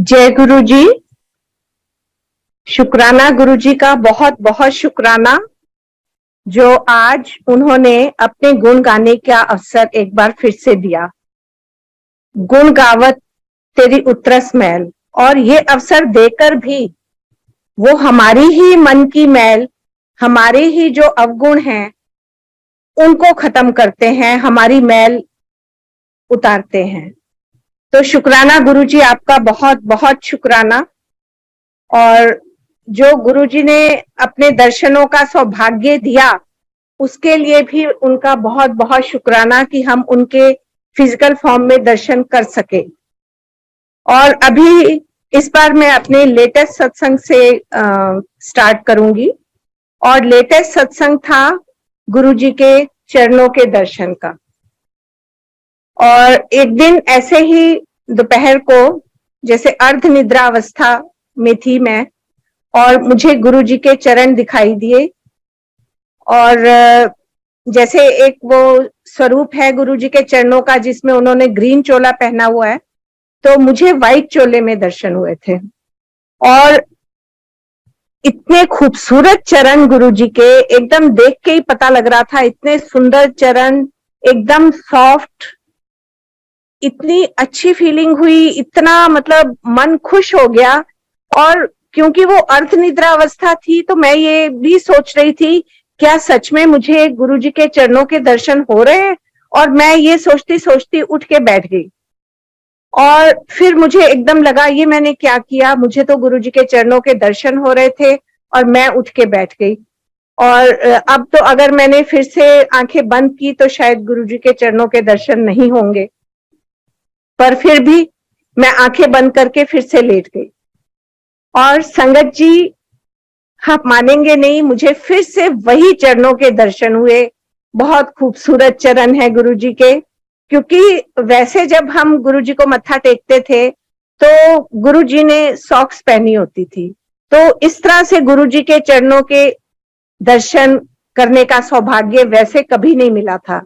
जय गुरु जी। शुक्राना गुरु जी का, बहुत बहुत शुक्राना जो आज उन्होंने अपने गुण गाने का अवसर एक बार फिर से दिया। गुण गावत तेरी उतरस मैल, और ये अवसर देकर भी वो हमारी ही मन की मैल, हमारे ही जो अवगुण हैं उनको खत्म करते हैं, हमारी मैल उतारते हैं। तो शुक्राना गुरु जी, आपका बहुत बहुत शुक्राना। और जो गुरुजी ने अपने दर्शनों का सौभाग्य दिया उसके लिए भी उनका बहुत बहुत शुक्राना कि हम उनके फिजिकल फॉर्म में दर्शन कर सके। और अभी इस बार मैं अपने लेटेस्ट सत्संग से स्टार्ट करूंगी। और लेटेस्ट सत्संग था गुरुजी के चरणों के दर्शन का। और एक दिन ऐसे ही दोपहर को, जैसे अर्ध निद्रा अवस्था में थी मैं, और मुझे गुरुजी के चरण दिखाई दिए। और जैसे एक वो स्वरूप है गुरुजी के चरणों का जिसमें उन्होंने ग्रीन चोला पहना हुआ है, तो मुझे व्हाइट चोले में दर्शन हुए थे। और इतने खूबसूरत चरण गुरुजी के, एकदम देख के ही पता लग रहा था, इतने सुंदर चरण, एकदम सॉफ्ट, इतनी अच्छी फीलिंग हुई, इतना मतलब मन खुश हो गया। और क्योंकि वो अर्ध निद्रा अवस्था थी तो मैं ये भी सोच रही थी क्या सच में मुझे गुरुजी के चरणों के दर्शन हो रहे हैं। और मैं ये सोचती सोचती उठ के बैठ गई। और फिर मुझे एकदम लगा ये मैंने क्या किया, मुझे तो गुरुजी के चरणों के दर्शन हो रहे थे और मैं उठ के बैठ गई। और अब तो अगर मैंने फिर से आंखें बंद की तो शायद गुरुजी के चरणों के दर्शन नहीं होंगे, पर फिर भी मैं आंखें बंद करके फिर से लेट गई। और संगत जी, आप मानेंगे नहीं, मुझे फिर से वही चरणों के दर्शन हुए। बहुत खूबसूरत चरण है गुरुजी के। क्योंकि वैसे जब हम गुरुजी को मत्था टेकते थे तो गुरुजी ने सॉक्स पहनी होती थी, तो इस तरह से गुरुजी के चरणों के दर्शन करने का सौभाग्य वैसे कभी नहीं मिला था।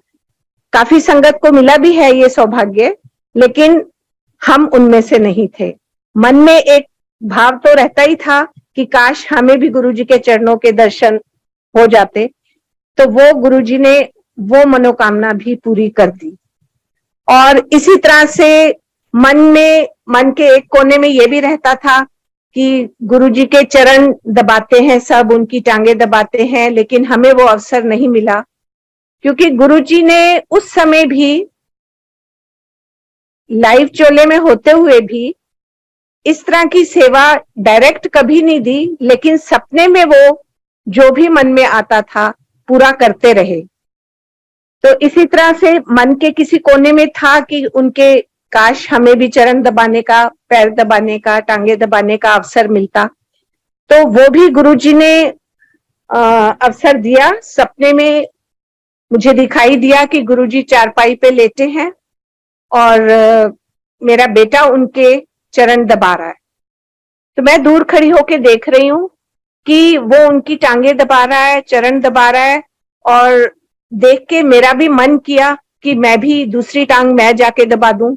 काफी संगत को मिला भी है ये सौभाग्य, लेकिन हम उनमें से नहीं थे। मन में एक भाव तो रहता ही था कि काश हमें भी गुरुजी के चरणों के दर्शन हो जाते। तो वो गुरुजी ने वो मनोकामना भी पूरी कर दी। और इसी तरह से मन के एक कोने में ये भी रहता था कि गुरुजी के चरण दबाते हैं सब, उनकी टांगे दबाते हैं, लेकिन हमें वो अवसर नहीं मिला। क्योंकि गुरुजी ने उस समय भी लाइव चोले में होते हुए भी इस तरह की सेवा डायरेक्ट कभी नहीं दी, लेकिन सपने में वो जो भी मन में आता था पूरा करते रहे। तो इसी तरह से मन के किसी कोने में था कि उनके काश हमें भी चरण दबाने का, पैर दबाने का, टांगे दबाने का अवसर मिलता। तो वो भी गुरुजी ने अवसर दिया। सपने में मुझे दिखाई दिया कि गुरुजी चारपाई पे लेटे हैं और मेरा बेटा उनके चरण दबा रहा है। तो मैं दूर खड़ी होके देख रही हूँ कि वो उनकी टांगे दबा रहा है, चरण दबा रहा है। और देख के मेरा भी मन किया कि मैं भी दूसरी टांग मैं जाके दबा दूं।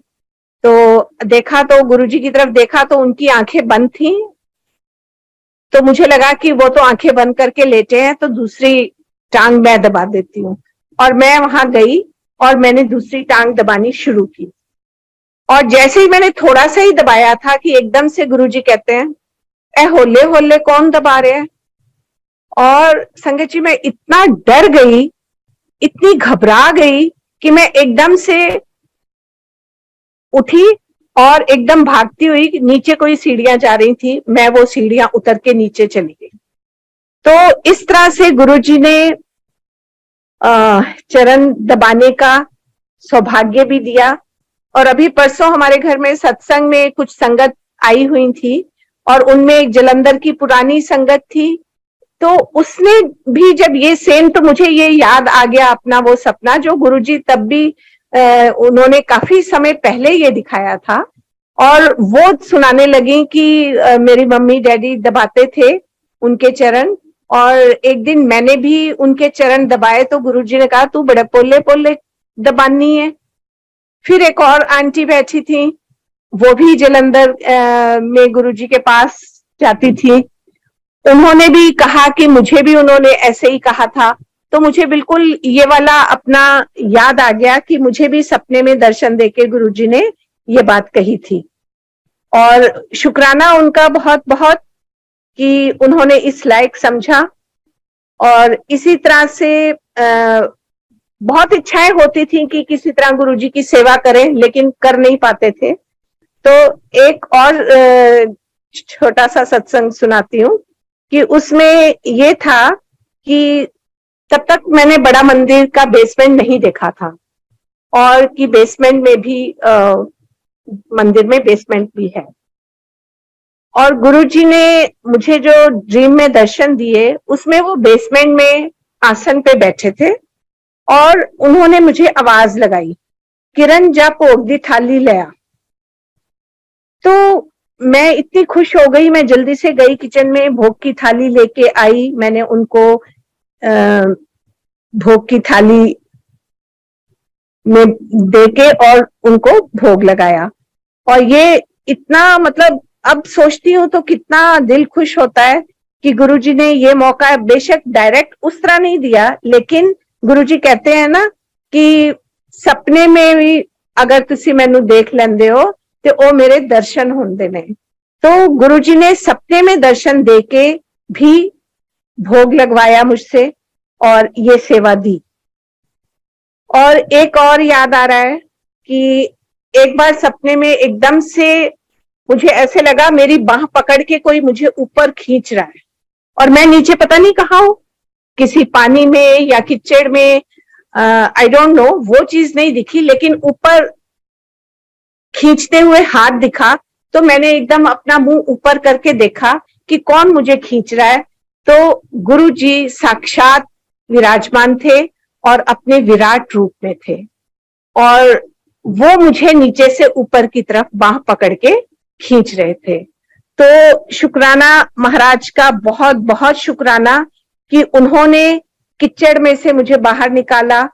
तो देखा, तो गुरुजी की तरफ देखा तो उनकी आंखें बंद थी। तो मुझे लगा कि वो तो आंखें बंद करके लेटे हैं, तो दूसरी टांग मैं दबा देती हूँ। और मैं वहां गई और मैंने दूसरी टांग दबानी शुरू की। और जैसे ही मैंने थोड़ा सा ही दबाया था कि एकदम से गुरुजी कहते हैं, ए होले होले कौन दबा रहे हैं। और संगत जी, मैं इतना डर गई, इतनी घबरा गई कि मैं एकदम से उठी और एकदम भागती हुई, नीचे कोई सीढ़ियां जा रही थी, मैं वो सीढ़ियां उतर के नीचे चली गई। तो इस तरह से गुरुजी ने चरण दबाने का सौभाग्य भी दिया। और अभी परसों हमारे घर में सत्संग में कुछ संगत आई हुई थी और उनमें एक जलंधर की पुरानी संगत थी। तो उसने भी जब ये सेम, तो मुझे ये याद आ गया अपना वो सपना जो गुरुजी तब भी उन्होंने काफी समय पहले ये दिखाया था। और वो सुनाने लगी कि मेरी मम्मी डैडी दबाते थे उनके चरण, और एक दिन मैंने भी उनके चरण दबाए तो गुरुजी ने कहा तू बड़े पोले पोले दबानी है। फिर एक और आंटी बैठी थी, वो भी जलंधर में गुरुजी के पास जाती थी। उन्होंने भी कहा कि मुझे भी उन्होंने ऐसे ही कहा था, तो मुझे बिल्कुल ये वाला अपना याद आ गया कि मुझे भी सपने में दर्शन देके गुरुजी ने ये बात कही थी। और शुक्राना उनका बहुत बहुत कि उन्होंने इस लायक समझा। और इसी तरह से बहुत इच्छाएं होती थी कि किसी तरह गुरुजी की सेवा करें, लेकिन कर नहीं पाते थे। तो एक और छोटा सा सत्संग सुनाती हूँ कि उसमें ये था कि तब तक मैंने बड़ा मंदिर का बेसमेंट नहीं देखा था, और कि बेसमेंट में भी मंदिर में बेसमेंट भी है। और गुरुजी ने मुझे जो ड्रीम में दर्शन दिए उसमें वो बेसमेंट में आसन पे बैठे थे, और उन्होंने मुझे आवाज लगाई, किरण जा भोग दी थाली ले आ। तो मैं इतनी खुश हो गई, मैं जल्दी से गई किचन में, भोग की थाली लेके आई। मैंने उनको भोग की थाली में देके और उनको भोग लगाया। और ये इतना, मतलब अब सोचती हूँ तो कितना दिल खुश होता है कि गुरुजी ने ये मौका बेशक डायरेक्ट उस तरह नहीं दिया, लेकिन गुरुजी कहते हैं ना कि सपने में भी अगर तुसी मैनू देख लेंदे हो तो वो मेरे दर्शन होंदे ने। तो गुरुजी ने सपने में दर्शन देके भी भोग लगवाया मुझसे और ये सेवा दी। और एक और याद आ रहा है कि एक बार सपने में एकदम से मुझे ऐसे लगा मेरी बाह पकड़ के कोई मुझे ऊपर खींच रहा है, और मैं नीचे पता नहीं कहाँ हूं, किसी पानी में या कीचड़ में, आई डोंट नो, वो चीज नहीं दिखी, लेकिन ऊपर खींचते हुए हाथ दिखा। तो मैंने एकदम अपना मुंह ऊपर करके देखा कि कौन मुझे खींच रहा है। तो गुरुजी साक्षात विराजमान थे और अपने विराट रूप में थे, और वो मुझे नीचे से ऊपर की तरफ बाह पकड़ के खींच रहे थे। तो शुक्राना महाराज का, बहुत बहुत शुक्राना कि उन्होंने कीचड़ में से मुझे बाहर निकाला,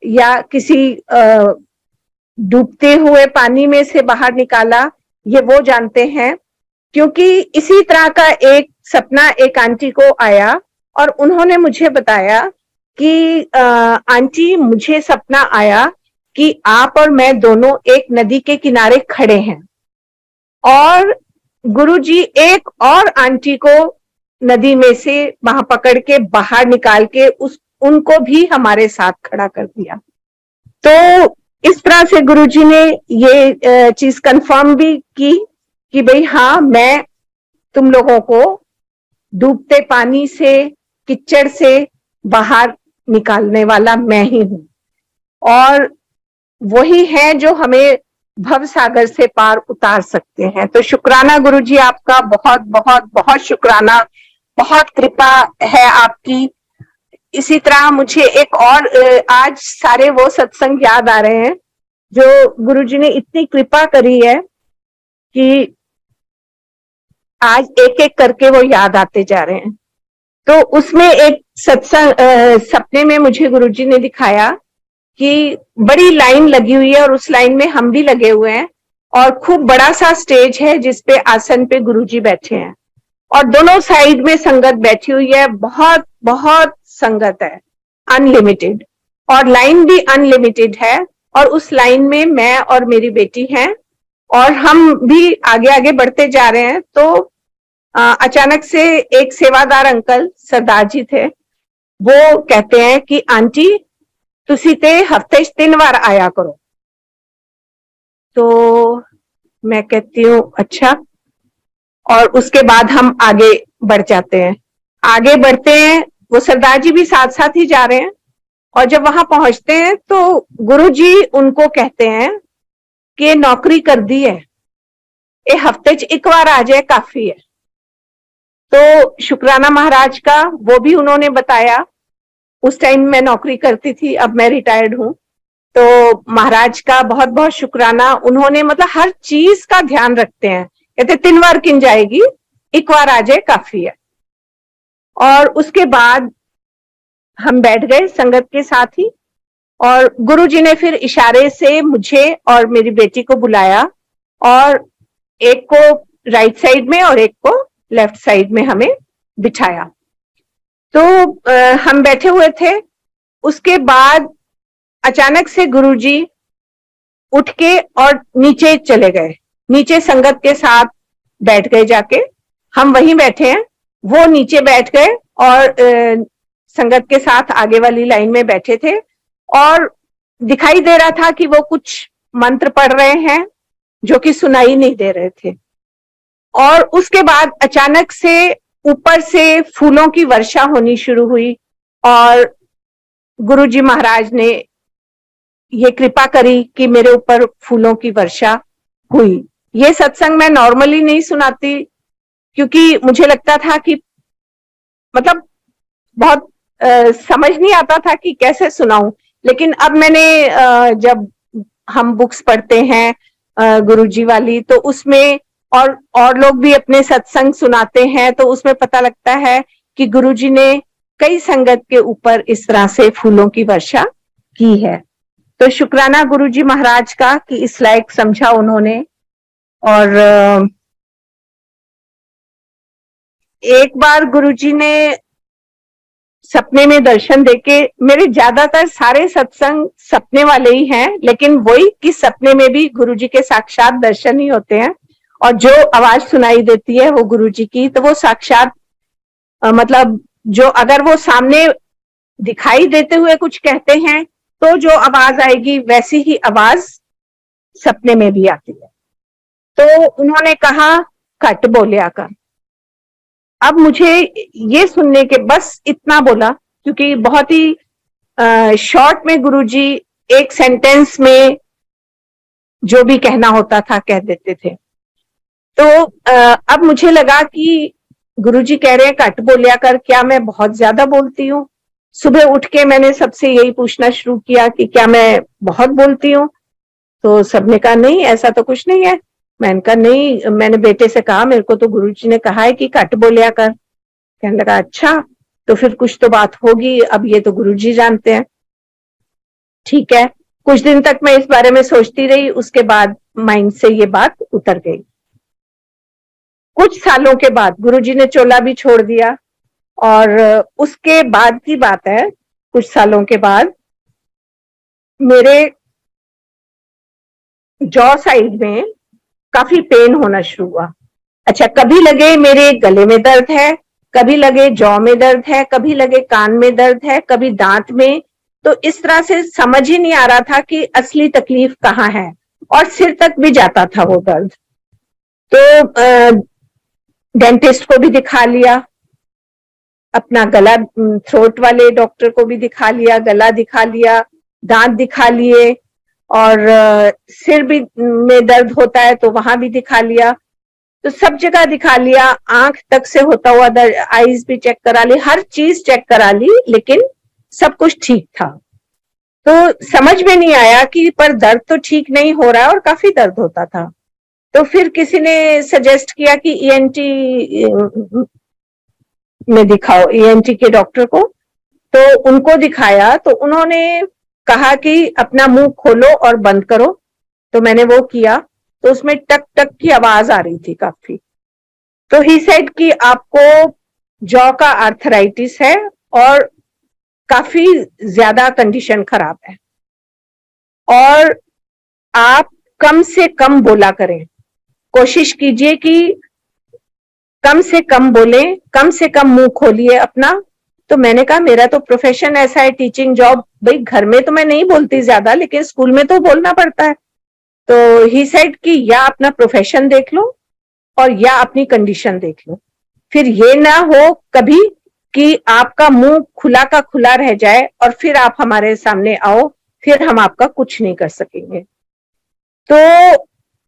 या किसी डूबते हुए पानी में से बाहर निकाला, ये वो जानते हैं। क्योंकि इसी तरह का एक सपना एक आंटी को आया, और उन्होंने मुझे बताया कि आंटी, मुझे सपना आया कि आप और मैं दोनों एक नदी के किनारे खड़े हैं, और गुरुजी एक और आंटी को नदी में से वहां पकड़ के बाहर निकाल के उनको भी हमारे साथ खड़ा कर दिया। तो इस तरह से गुरुजी ने ये चीज कंफर्म भी की कि भाई हाँ, मैं तुम लोगों को डूबते पानी से, कीचड़ से बाहर निकालने वाला मैं ही हूं, और वही है जो हमें भव सागर से पार उतार सकते हैं। तो शुक्राना गुरुजी आपका, बहुत बहुत बहुत शुक्राना, बहुत कृपा है आपकी। इसी तरह मुझे एक और आज सारे वो सत्संग याद आ रहे हैं जो गुरुजी ने इतनी कृपा करी है कि आज एक एक करके वो याद आते जा रहे हैं। तो उसमें एक सत्संग सपने में मुझे गुरुजी ने दिखाया कि बड़ी लाइन लगी हुई है, और उस लाइन में हम भी लगे हुए हैं, और खूब बड़ा सा स्टेज है जिसपे आसन पे गुरुजी बैठे हैं, और दोनों साइड में संगत बैठी हुई है, बहुत बहुत संगत है, अनलिमिटेड, और लाइन भी अनलिमिटेड है। और उस लाइन में मैं और मेरी बेटी हैं, और हम भी आगे आगे बढ़ते जा रहे हैं। तो अचानक से एक सेवादार अंकल, सरदार जी थे, वो कहते हैं कि आंटी, तुसी ते हफ्ते 3 बार आया करो। तो मैं कहती हूँ अच्छा, और उसके बाद हम आगे बढ़ जाते हैं। आगे बढ़ते हैं, वो सरदार जी भी साथ साथ ही जा रहे हैं, और जब वहां पहुंचते हैं तो गुरुजी उनको कहते हैं कि नौकरी कर दी है, ये हफ्ते च 1 बार आ जाए काफी है। तो शुक्राना महाराज का वो भी उन्होंने बताया। उस टाइम मैं नौकरी करती थी, अब मैं रिटायर्ड हूं। तो महाराज का बहुत बहुत शुक्राना, उन्होंने मतलब हर चीज का ध्यान रखते हैं। कहते 3 बार किन जाएगी, 1 बार आ जाए काफी है। और उसके बाद हम बैठ गए संगत के साथ ही, और गुरुजी ने फिर इशारे से मुझे और मेरी बेटी को बुलाया, और एक को राइट साइड में और एक को लेफ्ट साइड में हमें बिठाया। तो हम बैठे हुए थे। उसके बाद अचानक से गुरुजी उठ के और नीचे चले गए, नीचे संगत के साथ बैठ गए जाके। हम वहीं बैठे हैं, वो नीचे बैठ गए और संगत के साथ आगे वाली लाइन में बैठे थे और दिखाई दे रहा था कि वो कुछ मंत्र पढ़ रहे हैं जो कि सुनाई नहीं दे रहे थे। और उसके बाद अचानक से ऊपर से फूलों की वर्षा होनी शुरू हुई और गुरुजी महाराज ने ये कृपा करी कि मेरे ऊपर फूलों की वर्षा हुई। ये सत्संग मैं नॉर्मली नहीं सुनाती क्योंकि मुझे लगता था कि मतलब बहुत समझ नहीं आता था कि कैसे सुनाऊं। लेकिन अब मैंने जब हम बुक्स पढ़ते हैं गुरुजी वाली, तो उसमें और लोग भी अपने सत्संग सुनाते हैं, तो उसमें पता लगता है कि गुरुजी ने कई संगत के ऊपर इस तरह से फूलों की वर्षा की है। तो शुक्राना गुरुजी महाराज का कि इस लायक समझा उन्होंने। और एक बार गुरुजी ने सपने में दर्शन देके, मेरे ज्यादातर सारे सत्संग सपने वाले ही हैं, लेकिन वही कि सपने में भी गुरुजी के साक्षात दर्शन ही होते हैं और जो आवाज सुनाई देती है वो गुरुजी की, तो वो साक्षात मतलब जो अगर वो सामने दिखाई देते हुए कुछ कहते हैं तो जो आवाज आएगी वैसी ही आवाज सपने में भी आती है। तो उन्होंने कहा कट बोलिया कर। अब मुझे ये सुनने के बस इतना बोला, क्योंकि बहुत ही शॉर्ट में गुरुजी एक सेंटेंस में जो भी कहना होता था कह देते थे। तो अब मुझे लगा कि गुरुजी कह रहे हैं कट बोलिया कर, क्या मैं बहुत ज्यादा बोलती हूँ? सुबह उठ के मैंने सबसे यही पूछना शुरू किया कि क्या मैं बहुत बोलती हूँ? तो सबने कहा नहीं, ऐसा तो कुछ नहीं है। मैंने कहा नहीं, मैंने बेटे से कहा मेरे को तो गुरुजी ने कहा है कि कट बोलिया कर। कहने लगा अच्छा, तो फिर कुछ तो बात होगी, अब ये तो गुरुजी जानते हैं। ठीक है, कुछ दिन तक मैं इस बारे में सोचती रही, उसके बाद माइंड से ये बात उतर गई। कुछ सालों के बाद गुरुजी ने चोला भी छोड़ दिया और उसके बाद की बात है, कुछ सालों के बाद मेरे जॉ साइड में काफी पेन होना शुरू हुआ। अच्छा, कभी लगे मेरे गले में दर्द है, कभी लगे जॉ में दर्द है, कभी लगे कान में दर्द है, कभी दांत में। तो इस तरह से समझ ही नहीं आ रहा था कि असली तकलीफ कहाँ है, और सिर तक भी जाता था वो दर्द। तो डेंटिस्ट को भी दिखा लिया, अपना गला थ्रोट वाले डॉक्टर को भी दिखा लिया, गला दिखा लिया, दांत दिखा लिए, और सिर भी में दर्द होता है तो वहां भी दिखा लिया। तो सब जगह दिखा लिया, आंख तक से होता हुआ दर्द, आईज भी चेक करा ली, हर चीज चेक करा ली, लेकिन सब कुछ ठीक था। तो समझ में नहीं आया कि पर दर्द तो ठीक नहीं हो रहा है और काफी दर्द होता था। तो फिर किसी ने सजेस्ट किया कि ईएनटी में दिखाओ, ईएनटी के डॉक्टर को। तो उनको दिखाया तो उन्होंने कहा कि अपना मुंह खोलो और बंद करो। तो मैंने वो किया, तो उसमें टक टक की आवाज आ रही थी काफी। तो ही सेड कि आपको जॉ का आर्थराइटिस है और काफी ज्यादा कंडीशन खराब है, और आप कम से कम बोला करें, कोशिश कीजिए कि कम से कम बोले, कम से कम मुंह खोलिए अपना। तो मैंने कहा मेरा तो प्रोफेशन ऐसा है, टीचिंग जॉब, भाई घर में तो मैं नहीं बोलती ज्यादा, लेकिन स्कूल में तो बोलना पड़ता है। तो ही सेड कि या अपना प्रोफेशन देख लो और या अपनी कंडीशन देख लो, फिर ये ना हो कभी कि आपका मुंह खुला का खुला रह जाए और फिर आप हमारे सामने आओ, फिर हम आपका कुछ नहीं कर सकेंगे। तो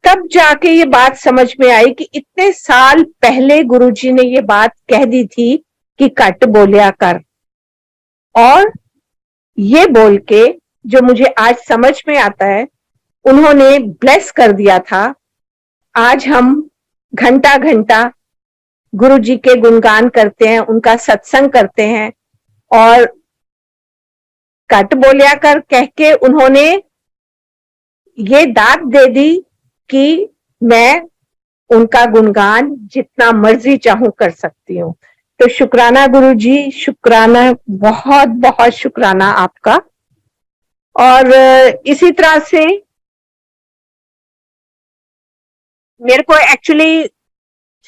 तब जाके ये बात समझ में आई कि इतने साल पहले गुरुजी ने ये बात कह दी थी कि कट बोलिया कर, और ये बोल के जो मुझे आज समझ में आता है, उन्होंने ब्लेस कर दिया था। आज हम घंटा घंटा गुरुजी के गुणगान करते हैं, उनका सत्संग करते हैं, और कट बोलिया कर कह के उन्होंने ये दात दे दी कि मैं उनका गुणगान जितना मर्जी चाहूं कर सकती हूँ। तो शुक्राना गुरुजी, शुक्राना, बहुत बहुत शुक्राना आपका। और इसी तरह से मेरे को एक्चुअली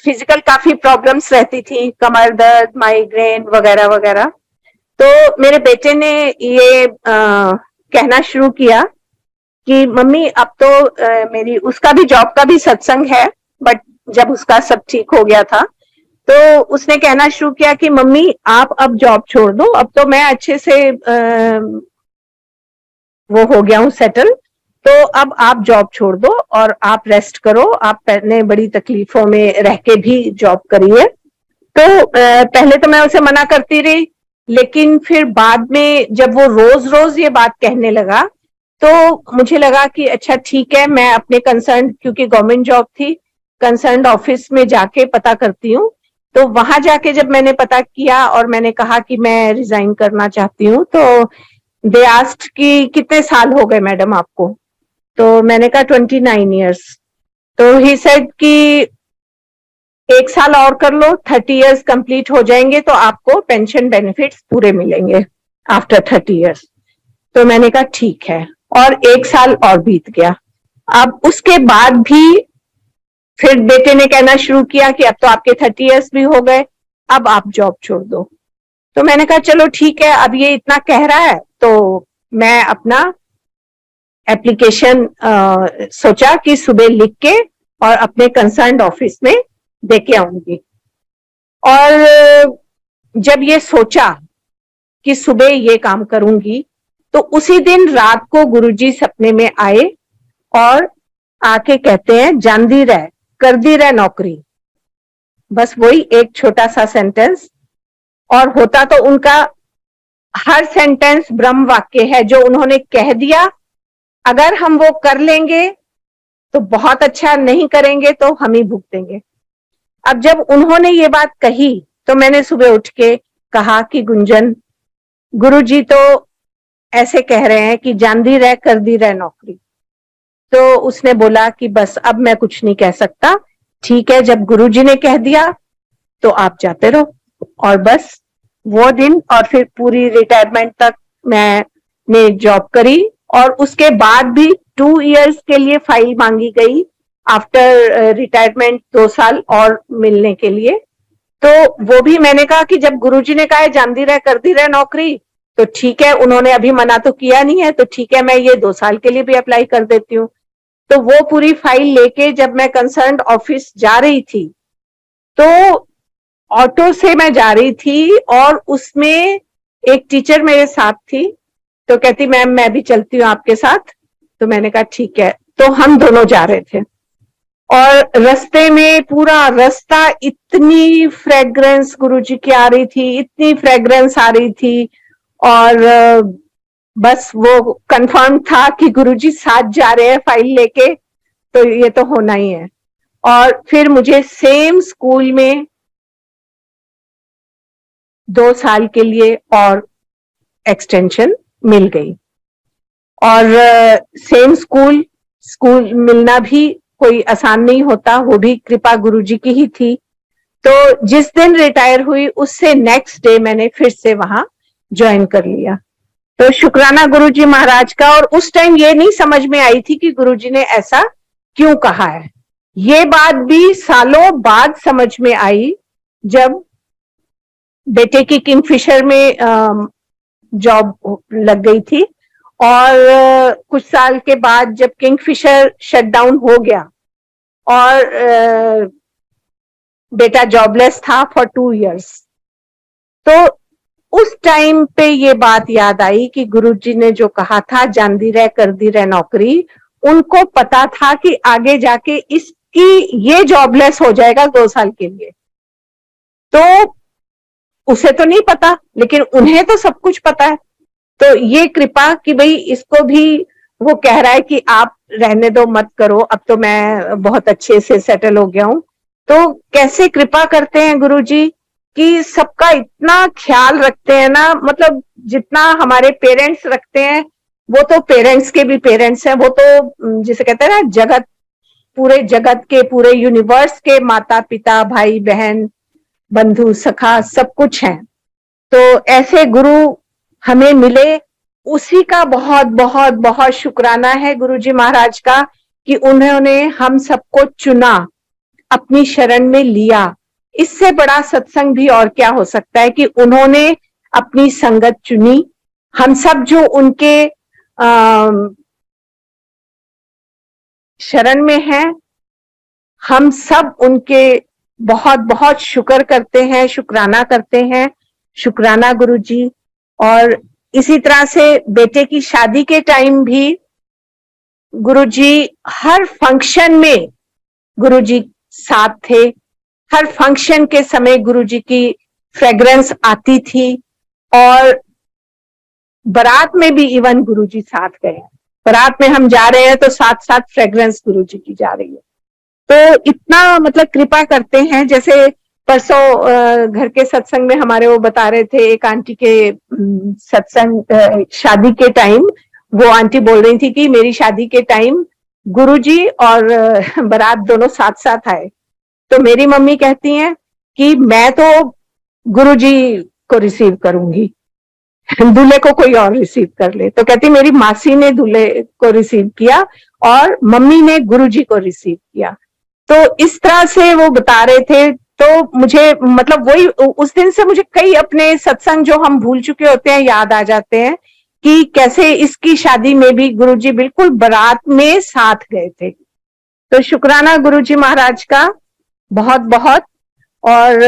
फिजिकल काफी प्रॉब्लम्स रहती थी, कमर दर्द, माइग्रेन वगैरह वगैरह। तो मेरे बेटे ने ये कहना शुरू किया कि मम्मी अब तो मेरी, उसका भी जॉब का भी सत्संग है, बट जब उसका सब ठीक हो गया था तो उसने कहना शुरू किया कि मम्मी आप अब जॉब छोड़ दो, अब तो मैं अच्छे से वो हो गया हूँ सेटल, तो अब आप जॉब छोड़ दो और आप रेस्ट करो, आप पहले बड़ी तकलीफों में रह के भी जॉब करिए। तो पहले तो मैं उसे मना करती रही, लेकिन फिर बाद में जब वो रोज रोज ये बात कहने लगा तो मुझे लगा कि अच्छा ठीक है, मैं अपने कंसर्न, क्योंकि गवर्नमेंट जॉब थी, कंसर्न ऑफिस में जाके पता करती हूँ। तो वहां जाके जब मैंने पता किया और मैंने कहा कि मैं रिजाइन करना चाहती हूँ, तो दे आस्क्ड कि कितने साल हो गए मैडम आपको? तो मैंने कहा 29 ईयर्स। तो ही सेड कि 1 साल और कर लो, 30 ईयर्स कंप्लीट हो जाएंगे तो आपको पेंशन बेनिफिट्स पूरे मिलेंगे आफ्टर 30 ईयर्स। तो मैंने कहा ठीक है, और 1 साल और बीत गया। अब उसके बाद भी फिर बेटे ने कहना शुरू किया कि अब तो आपके 30 ईयर्स भी हो गए, अब आप जॉब छोड़ दो। तो मैंने कहा चलो ठीक है, अब ये इतना कह रहा है तो मैं अपना एप्लीकेशन सोचा कि सुबह लिख के और अपने कंसर्न ऑफिस में देके आऊंगी। और जब ये सोचा कि सुबह ये काम करूंगी, तो उसी दिन रात को गुरुजी सपने में आए और आके कहते हैं जानदी रह, कर दी रह नौकरी। बस वही एक छोटा सा सेंटेंस, और होता तो उनका हर सेंटेंस ब्रह्म वाक्य है जो उन्होंने कह दिया। अगर हम वो कर लेंगे तो बहुत अच्छा, नहीं करेंगे तो हम ही भुगतेंगे। अब जब उन्होंने ये बात कही तो मैंने सुबह उठ के कहा कि गुंजन, गुरुजी तो ऐसे कह रहे हैं कि जानदी रह, कर दी रह नौकरी। तो उसने बोला कि बस अब मैं कुछ नहीं कह सकता, ठीक है, जब गुरुजी ने कह दिया तो आप जाते रहो। और बस वो दिन और फिर पूरी रिटायरमेंट तक मैंने जॉब करी, और उसके बाद भी 2 इयर्स के लिए फाइल मांगी गई आफ्टर रिटायरमेंट, 2 साल और मिलने के लिए। तो वो भी मैंने कहा कि जब गुरुजी ने कहा है जानदी रह, कर दी रह नौकरी, तो ठीक है, उन्होंने अभी मना तो किया नहीं है, तो ठीक है, मैं ये 2 साल के लिए भी अप्लाई कर देती हूँ। तो वो पूरी फाइल लेके जब मैं कंसर्न ऑफिस जा रही थी, तो ऑटो से मैं जा रही थी और उसमें एक टीचर मेरे साथ थी। तो कहती मैम मैं भी चलती हूँ आपके साथ। तो मैंने कहा ठीक है। तो हम दोनों जा रहे थे और रास्ते में पूरा रास्ता इतनी फ्रेग्रेंस गुरुजी की आ रही थी, इतनी फ्रेग्रेंस आ रही थी, और बस वो कंफर्म था कि गुरुजी साथ जा रहे हैं फाइल लेके, तो ये तो होना ही है। और फिर मुझे सेम स्कूल में 2 साल के लिए और एक्सटेंशन मिल गई। और सेम स्कूल स्कूल मिलना भी कोई आसान नहीं होता, वो भी कृपा गुरुजी की ही थी। तो जिस दिन रिटायर हुई उससे नेक्स्ट डे मैंने फिर से वहां ज्वाइन कर लिया। तो शुक्राना गुरुजी महाराज का। और उस टाइम ये नहीं समझ में आई थी कि गुरुजी ने ऐसा क्यों कहा है। ये बात भी सालों बाद समझ में आई जब बेटे की किंगफिशर में जॉब लग गई थी, और कुछ साल के बाद जब किंगफिशर शटडाउन हो गया और बेटा जॉबलेस था फॉर 2 इयर्स, तो उस टाइम पे ये बात याद आई कि गुरुजी ने जो कहा था जानदी रह, कर दी रह नौकरी, उनको पता था कि आगे जाके इसकी ये जॉबलेस हो जाएगा 2 साल के लिए। तो उसे तो नहीं पता, लेकिन उन्हें तो सब कुछ पता है। तो ये कृपा कि भाई इसको भी वो कह रहा है कि आप रहने दो, मत करो, अब तो मैं बहुत अच्छे से सेटल हो गया हूं। तो कैसे कृपा करते हैं गुरुजी कि सबका इतना ख्याल रखते हैं ना, मतलब जितना हमारे पेरेंट्स रखते हैं, वो तो पेरेंट्स के भी पेरेंट्स हैं, वो तो जिसे कहते हैं ना जगत पूरे जगत के, पूरे यूनिवर्स के माता पिता, भाई बहन, बंधु सखा सब कुछ हैं। तो ऐसे गुरु हमें मिले, उसी का बहुत बहुत बहुत शुक्राना है गुरु जी महाराज का कि उन्होंने हम सबको चुना, अपनी शरण में लिया। इससे बड़ा सत्संग भी और क्या हो सकता है कि उन्होंने अपनी संगत चुनी। हम सब जो उनके शरण में हैं, हम सब उनके बहुत बहुत शुक्र करते हैं, शुक्राना करते हैं। शुक्राना गुरु जी। और इसी तरह से बेटे की शादी के टाइम भी गुरु जी हर फंक्शन में गुरु जी साथ थे। हर फंक्शन के समय गुरु जी की फ्रेग्रेंस आती थी, और बारात में भी इवन गुरु जी साथ गए। बारात में हम जा रहे हैं तो साथ साथ फ्रेग्रेंस गुरु जी की जा रही है। तो इतना मतलब कृपा करते हैं। जैसे परसों घर के सत्संग में हमारे वो बता रहे थे, एक आंटी के सत्संग शादी के टाइम वो आंटी बोल रही थी कि मेरी शादी के टाइम गुरुजी और बारात दोनों साथ साथ आए। तो मेरी मम्मी कहती हैं कि मैं तो गुरुजी को रिसीव करूंगी, दूल्हे को कोई और रिसीव कर ले। तो कहती मेरी मासी ने दूल्हे को रिसीव किया और मम्मी ने गुरुजी को रिसीव किया। तो इस तरह से वो बता रहे थे। तो मुझे मतलब वही उस दिन से मुझे कई अपने सत्संग जो हम भूल चुके होते हैं याद आ जाते हैं कि कैसे इसकी शादी में भी गुरुजी बिल्कुल बारात में साथ गए थे। तो शुक्राना गुरुजी महाराज का बहुत बहुत। और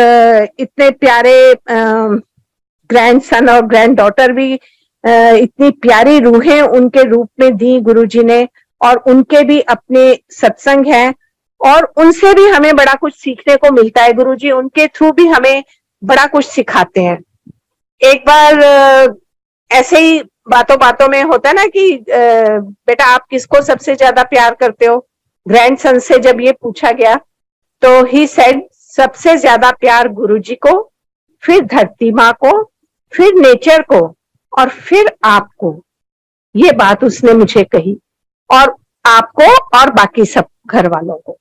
इतने प्यारे ग्रैंडसन और ग्रैंड डॉटर भी इतनी प्यारी रूहें उनके रूप में दी गुरुजी ने, और उनके भी अपने सत्संग हैं और उनसे भी हमें बड़ा कुछ सीखने को मिलता है। गुरुजी उनके थ्रू भी हमें बड़ा कुछ सिखाते हैं। एक बार ऐसे ही बातों बातों में होता है ना कि बेटा आप किसको सबसे ज्यादा प्यार करते हो, ग्रैंडसन से जब ये पूछा गया तो ही सेड सबसे ज्यादा प्यार गुरुजी को, फिर धरती माँ को, फिर नेचर को, और फिर आपको। ये बात उसने मुझे कही, और आपको और बाकी सब घर वालों को।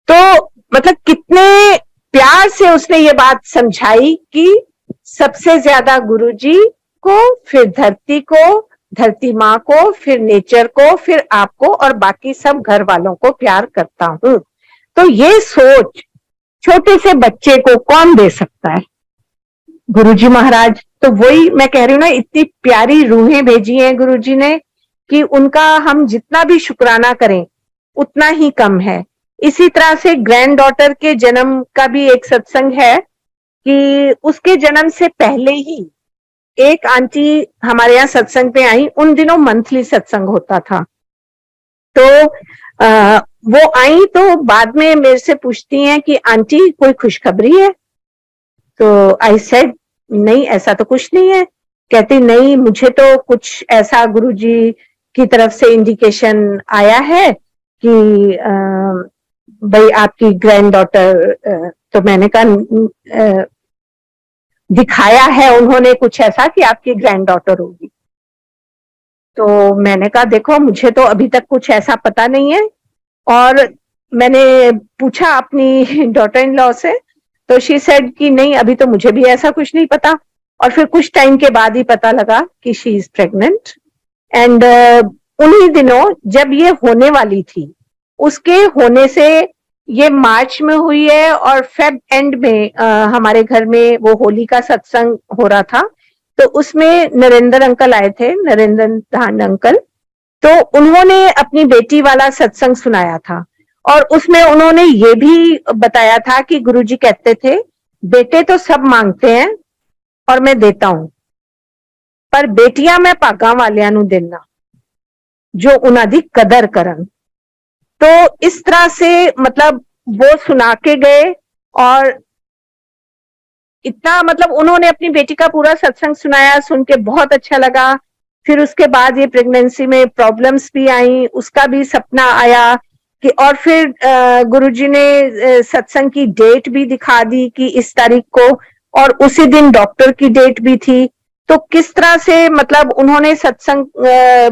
तो मतलब कितने प्यार से उसने ये बात समझाई कि सबसे ज्यादा गुरुजी को, फिर धरती को, धरती माँ को, फिर नेचर को, फिर आपको और बाकी सब घर वालों को प्यार करता हूं। तो ये सोच छोटे से बच्चे को कौन दे सकता है? गुरुजी महाराज। तो वही मैं कह रही हूँ ना, इतनी प्यारी रूहें भेजी हैं गुरुजी ने कि उनका हम जितना भी शुक्राना करें उतना ही कम है। इसी तरह से ग्रैंड डॉटर के जन्म का भी एक सत्संग है कि उसके जन्म से पहले ही एक आंटी हमारे यहाँ सत्संग पे आई। उन दिनों मंथली सत्संग होता था। तो वो आई तो बाद में मेरे से पूछती हैं कि आंटी कोई खुशखबरी है? तो आई सेड नहीं ऐसा तो कुछ नहीं है। कहती नहीं, मुझे तो कुछ ऐसा गुरुजी की तरफ से इंडिकेशन आया है कि भाई आपकी ग्रैंड डॉटर, तो मैंने कहा दिखाया है उन्होंने कुछ ऐसा कि आपकी ग्रैंड डॉटर होगी। तो मैंने कहा देखो मुझे तो अभी तक कुछ ऐसा पता नहीं है। और मैंने पूछा अपनी डॉटर इन लॉ से, तो शी सेड कि नहीं अभी तो मुझे भी ऐसा कुछ नहीं पता। और फिर कुछ टाइम के बाद ही पता लगा कि शी इज प्रेग्नेंट। एंड उन्हीं दिनों जब ये होने वाली थी, उसके होने से ये मार्च में हुई है और फेब एंड में हमारे घर में वो होली का सत्संग हो रहा था। तो उसमें नरेंद्र अंकल आए थे, नरेंद्र धान अंकल। तो उन्होंने अपनी बेटी वाला सत्संग सुनाया था और उसमें उन्होंने ये भी बताया था कि गुरुजी कहते थे बेटे तो सब मांगते हैं और मैं देता हूं, पर बेटियां मैं भागा वालियां नू देना जो उन्हां दी कदर करन। तो इस तरह से मतलब वो सुना के गए और इतना मतलब उन्होंने अपनी बेटी का पूरा सत्संग सुनाया, सुन के बहुत अच्छा लगा। फिर उसके बाद ये प्रेगनेंसी में प्रॉब्लम्स भी आई, उसका भी सपना आया कि, और फिर गुरुजी ने सत्संग की डेट भी दिखा दी कि इस तारीख को, और उसी दिन डॉक्टर की डेट भी थी। तो किस तरह से मतलब उन्होंने सत्संग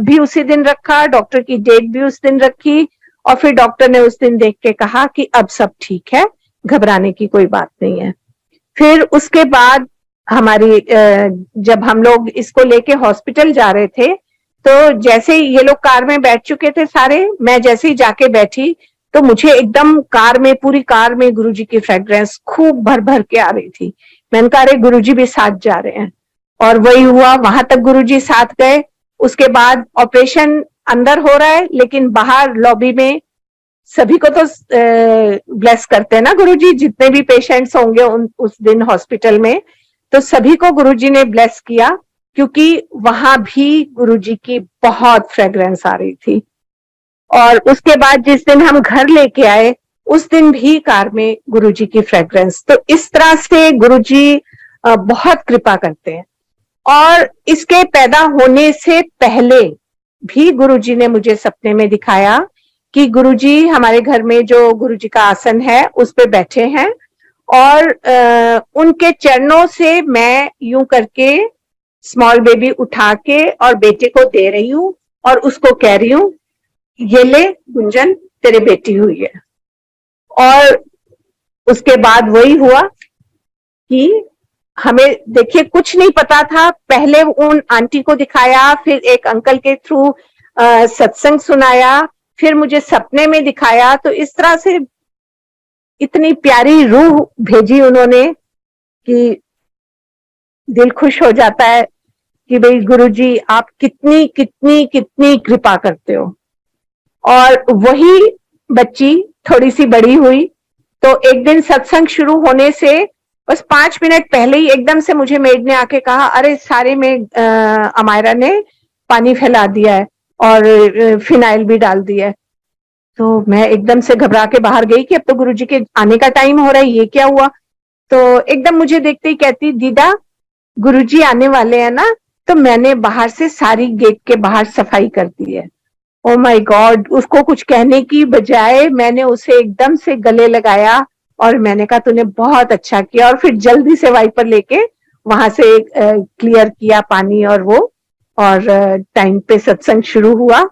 भी उसी दिन रखा, डॉक्टर की डेट भी उस दिन रखी, और फिर डॉक्टर ने उस दिन देख के कहा कि अब सब ठीक है, घबराने की कोई बात नहीं है। फिर उसके बाद हमारी जब हम लोग इसको लेके हॉस्पिटल जा रहे थे, तो जैसे ही ये लोग कार में बैठ चुके थे सारे, मैं जैसे ही जाके बैठी तो मुझे एकदम कार में, पूरी कार में गुरुजी की फ्रेग्रेंस खूब भर भर के आ रही थी। मैंने कहा अरे गुरुजी भी साथ जा रहे हैं, और वही हुआ, वहां तक गुरुजी साथ गए। उसके बाद ऑपरेशन अंदर हो रहा है, लेकिन बाहर लॉबी में सभी को तो ब्लेस करते हैं ना गुरुजी, जितने भी पेशेंट्स होंगे उस दिन हॉस्पिटल में, तो सभी को गुरुजी ने ब्लेस किया, क्योंकि वहां भी गुरुजी की बहुत फ्रेग्रेंस आ रही थी। और उसके बाद जिस दिन हम घर लेके आए, उस दिन भी कार में गुरुजी की फ्रेग्रेंस। तो इस तरह से गुरुजी बहुत कृपा करते हैं। और इसके पैदा होने से पहले भी गुरुजी ने मुझे सपने में दिखाया कि गुरुजी हमारे घर में जो गुरुजी का आसन है उस पे बैठे हैं, और उनके चरणों से मैं यूं करके स्मॉल बेबी उठा के और बेटे को दे रही हूं, और उसको कह रही हूं ये ले गुंजन, तेरे बेटी हुई है। और उसके बाद वही हुआ कि हमें, देखिए, कुछ नहीं पता था। पहले उन आंटी को दिखाया, फिर एक अंकल के थ्रू सत्संग सुनाया, फिर मुझे सपने में दिखाया। तो इस तरह से इतनी प्यारी रूह भेजी उन्होंने कि दिल खुश हो जाता है कि भाई गुरुजी आप कितनी कितनी कितनी कृपा करते हो। और वही बच्ची थोड़ी सी बड़ी हुई, तो एक दिन सत्संग शुरू होने से बस 5 मिनट पहले ही एकदम से मुझे मेड ने आके कहा, अरे सारे में अमायरा ने पानी फैला दिया है और फिनाइल भी डाल दिया है। तो मैं एकदम से घबरा के बाहर गई कि अब तो गुरुजी के आने का टाइम हो रहा है, ये क्या हुआ। तो एकदम मुझे देखते ही कहती, दीदा गुरुजी आने वाले हैं ना। तो मैंने बाहर से सारी गेट के बाहर सफाई कर दी है। ओ माय गॉड, उसको कुछ कहने की बजाय मैंने उसे एकदम से गले लगाया और मैंने कहा तूने बहुत अच्छा किया, और फिर जल्दी से वाइपर लेके वहां से क्लियर किया पानी और वो, और टाइम पे सत्संग शुरू हुआ।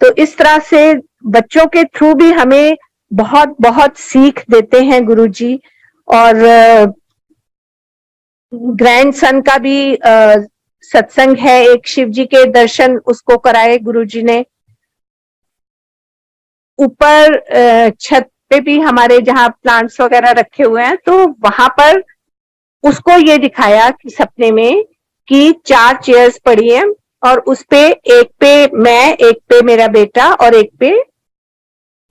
तो इस तरह से बच्चों के थ्रू भी हमें बहुत बहुत सीख देते हैं गुरुजी। और ग्रैंडसन का भी सत्संग है, एक शिव जी के दर्शन उसको कराए गुरुजी ने। ऊपर छत पे भी हमारे जहाँ प्लांट्स वगैरह रखे हुए हैं, तो वहां पर उसको ये दिखाया कि सपने में कि 4 चेयर्स पड़ी हैं, और उस पे एक पे मैं, एक पे मेरा बेटा और एक पे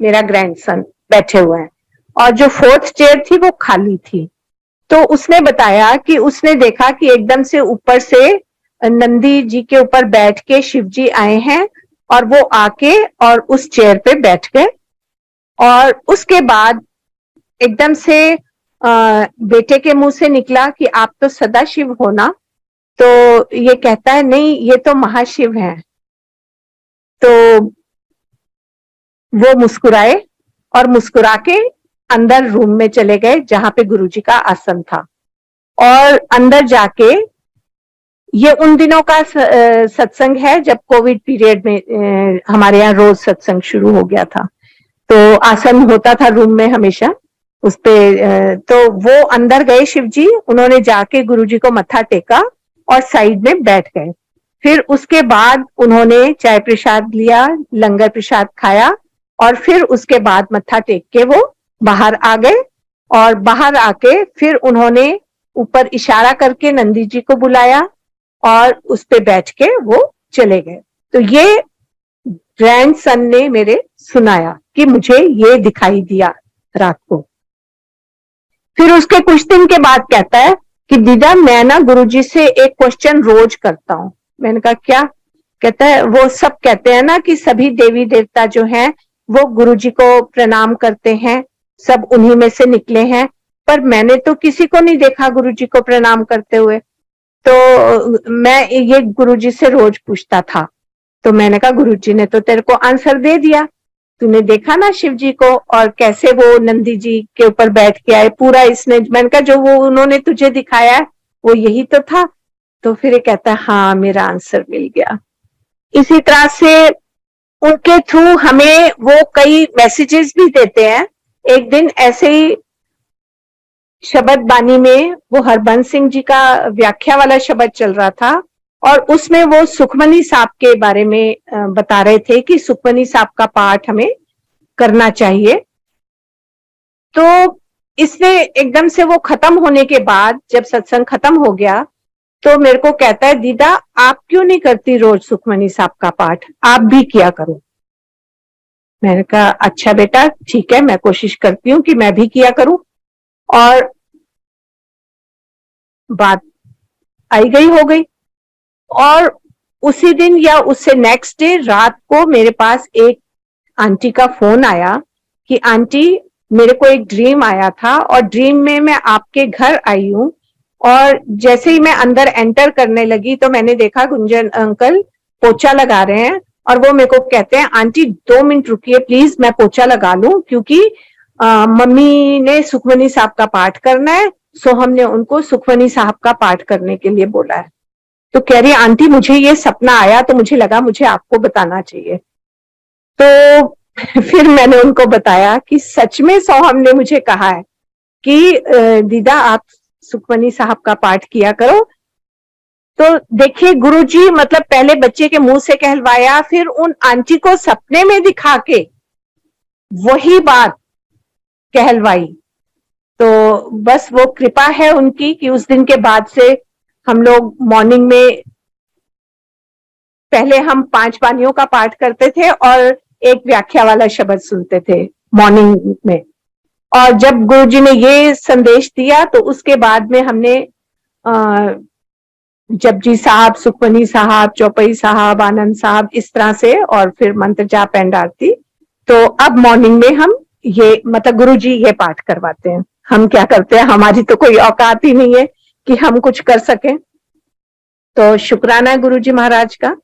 मेरा ग्रैंडसन बैठे हुए हैं, और जो 4th चेयर थी वो खाली थी। तो उसने बताया कि उसने देखा कि एकदम से ऊपर से नंदी जी के ऊपर बैठ के शिव जी आए हैं, और वो आके और उस चेयर पे बैठ गए। और उसके बाद एकदम से बेटे के मुंह से निकला कि आप तो सदा शिव हो ना। तो ये कहता है नहीं, ये तो महाशिव है। तो वो मुस्कुराए और मुस्कुरा के अंदर रूम में चले गए जहां पे गुरुजी का आसन था। और अंदर जाके, ये उन दिनों का सत्संग है जब कोविड पीरियड में हमारे यहाँ रोज सत्संग शुरू हो गया था। तो आसन होता था रूम में हमेशा उस पे। तो वो अंदर गए शिव जी, उन्होंने जाके गुरुजी को मत्था टेका और साइड में बैठ गए। फिर उसके बाद उन्होंने चाय प्रसाद लिया, लंगर प्रसाद खाया, और फिर उसके बाद मत्था टेक के वो बाहर आ गए। और बाहर आके फिर उन्होंने ऊपर इशारा करके नंदी जी को बुलाया और उस पे बैठ के वो चले गए। तो ये ग्रैंडसन ने मेरे सुनाया कि मुझे ये दिखाई दिया रात को। फिर उसके कुछ दिन के बाद कहता है कि दीदा मैं ना गुरुजी से एक क्वेश्चन रोज करता हूँ। मैंने कहा क्या? कहता है वो सब कहते हैं ना कि सभी देवी देवता जो हैं वो गुरुजी को प्रणाम करते हैं, सब उन्हीं में से निकले हैं, पर मैंने तो किसी को नहीं देखा गुरुजी को प्रणाम करते हुए। तो मैं ये गुरुजी से रोज पूछता था। तो मैंने कहा गुरुजी ने तो तेरे को आंसर दे दिया, तूने देखा ना शिव जी को और कैसे वो नंदी जी के ऊपर बैठ के आए पूरा। इसने, मैंने कहा जो वो उन्होंने तुझे दिखाया वो यही तो था। तो फिर ये कहता है हाँ मेरा आंसर मिल गया। इसी तरह से उनके थ्रू हमें वो कई मैसेजेस भी देते हैं। एक दिन ऐसे ही शबद बानी में वो हरबंस सिंह जी का व्याख्या वाला शब्द चल रहा था और उसमें वो सुखमनी साहब के बारे में बता रहे थे कि सुखमनी साहब का पाठ हमें करना चाहिए। तो इसने एकदम से वो खत्म होने के बाद जब सत्संग खत्म हो गया तो मेरे को कहता है, दीदा आप क्यों नहीं करती रोज सुखमनी साहब का पाठ, आप भी किया करो। मैंने कहा अच्छा बेटा ठीक है, मैं कोशिश करती हूँ कि मैं भी किया करूं। और बात आई गई हो गई। और उसी दिन या उससे नेक्स्ट डे रात को मेरे पास एक आंटी का फोन आया कि आंटी मेरे को एक ड्रीम आया था और ड्रीम में मैं आपके घर आई हूँ और जैसे ही मैं अंदर एंटर करने लगी तो मैंने देखा गुंजन अंकल पोछा लगा रहे हैं और वो मेरे को कहते हैं आंटी 2 मिनट रुकिए प्लीज, मैं पोछा लगा लूं क्योंकि मम्मी ने सुखमनी साहब का पाठ करना है, सो हमने उनको सुखमनी साहब का पाठ करने के लिए बोला है। तो कह रही आंटी मुझे ये सपना आया तो मुझे लगा मुझे आपको बताना चाहिए। तो फिर मैंने उनको बताया कि सच में सोहम ने मुझे कहा है कि दीदा आप सुखमनी साहब का पाठ किया करो। तो देखिए गुरुजी मतलब पहले बच्चे के मुंह से कहलवाया, फिर उन आंटी को सपने में दिखा के वही बात कहलवाई। तो बस वो कृपा है उनकी कि उस दिन के बाद से हम लोग मॉर्निंग में पहले हम 5 बानियों का पाठ करते थे और एक व्याख्या वाला शब्द सुनते थे मॉर्निंग में। और जब गुरुजी ने ये संदेश दिया तो उसके बाद में हमने जपजी साहब, सुखमनी साहब, चौपई साहब, आनंद साहब इस तरह से और फिर मंत्र जाप एंड आरती। तो अब मॉर्निंग में हम ये मतलब गुरुजी ये पाठ करवाते हैं। हम क्या करते हैं, हमारी तो कोई औकात ही नहीं है कि हम कुछ कर सकें। तो शुक्राना है गुरुजी महाराज का।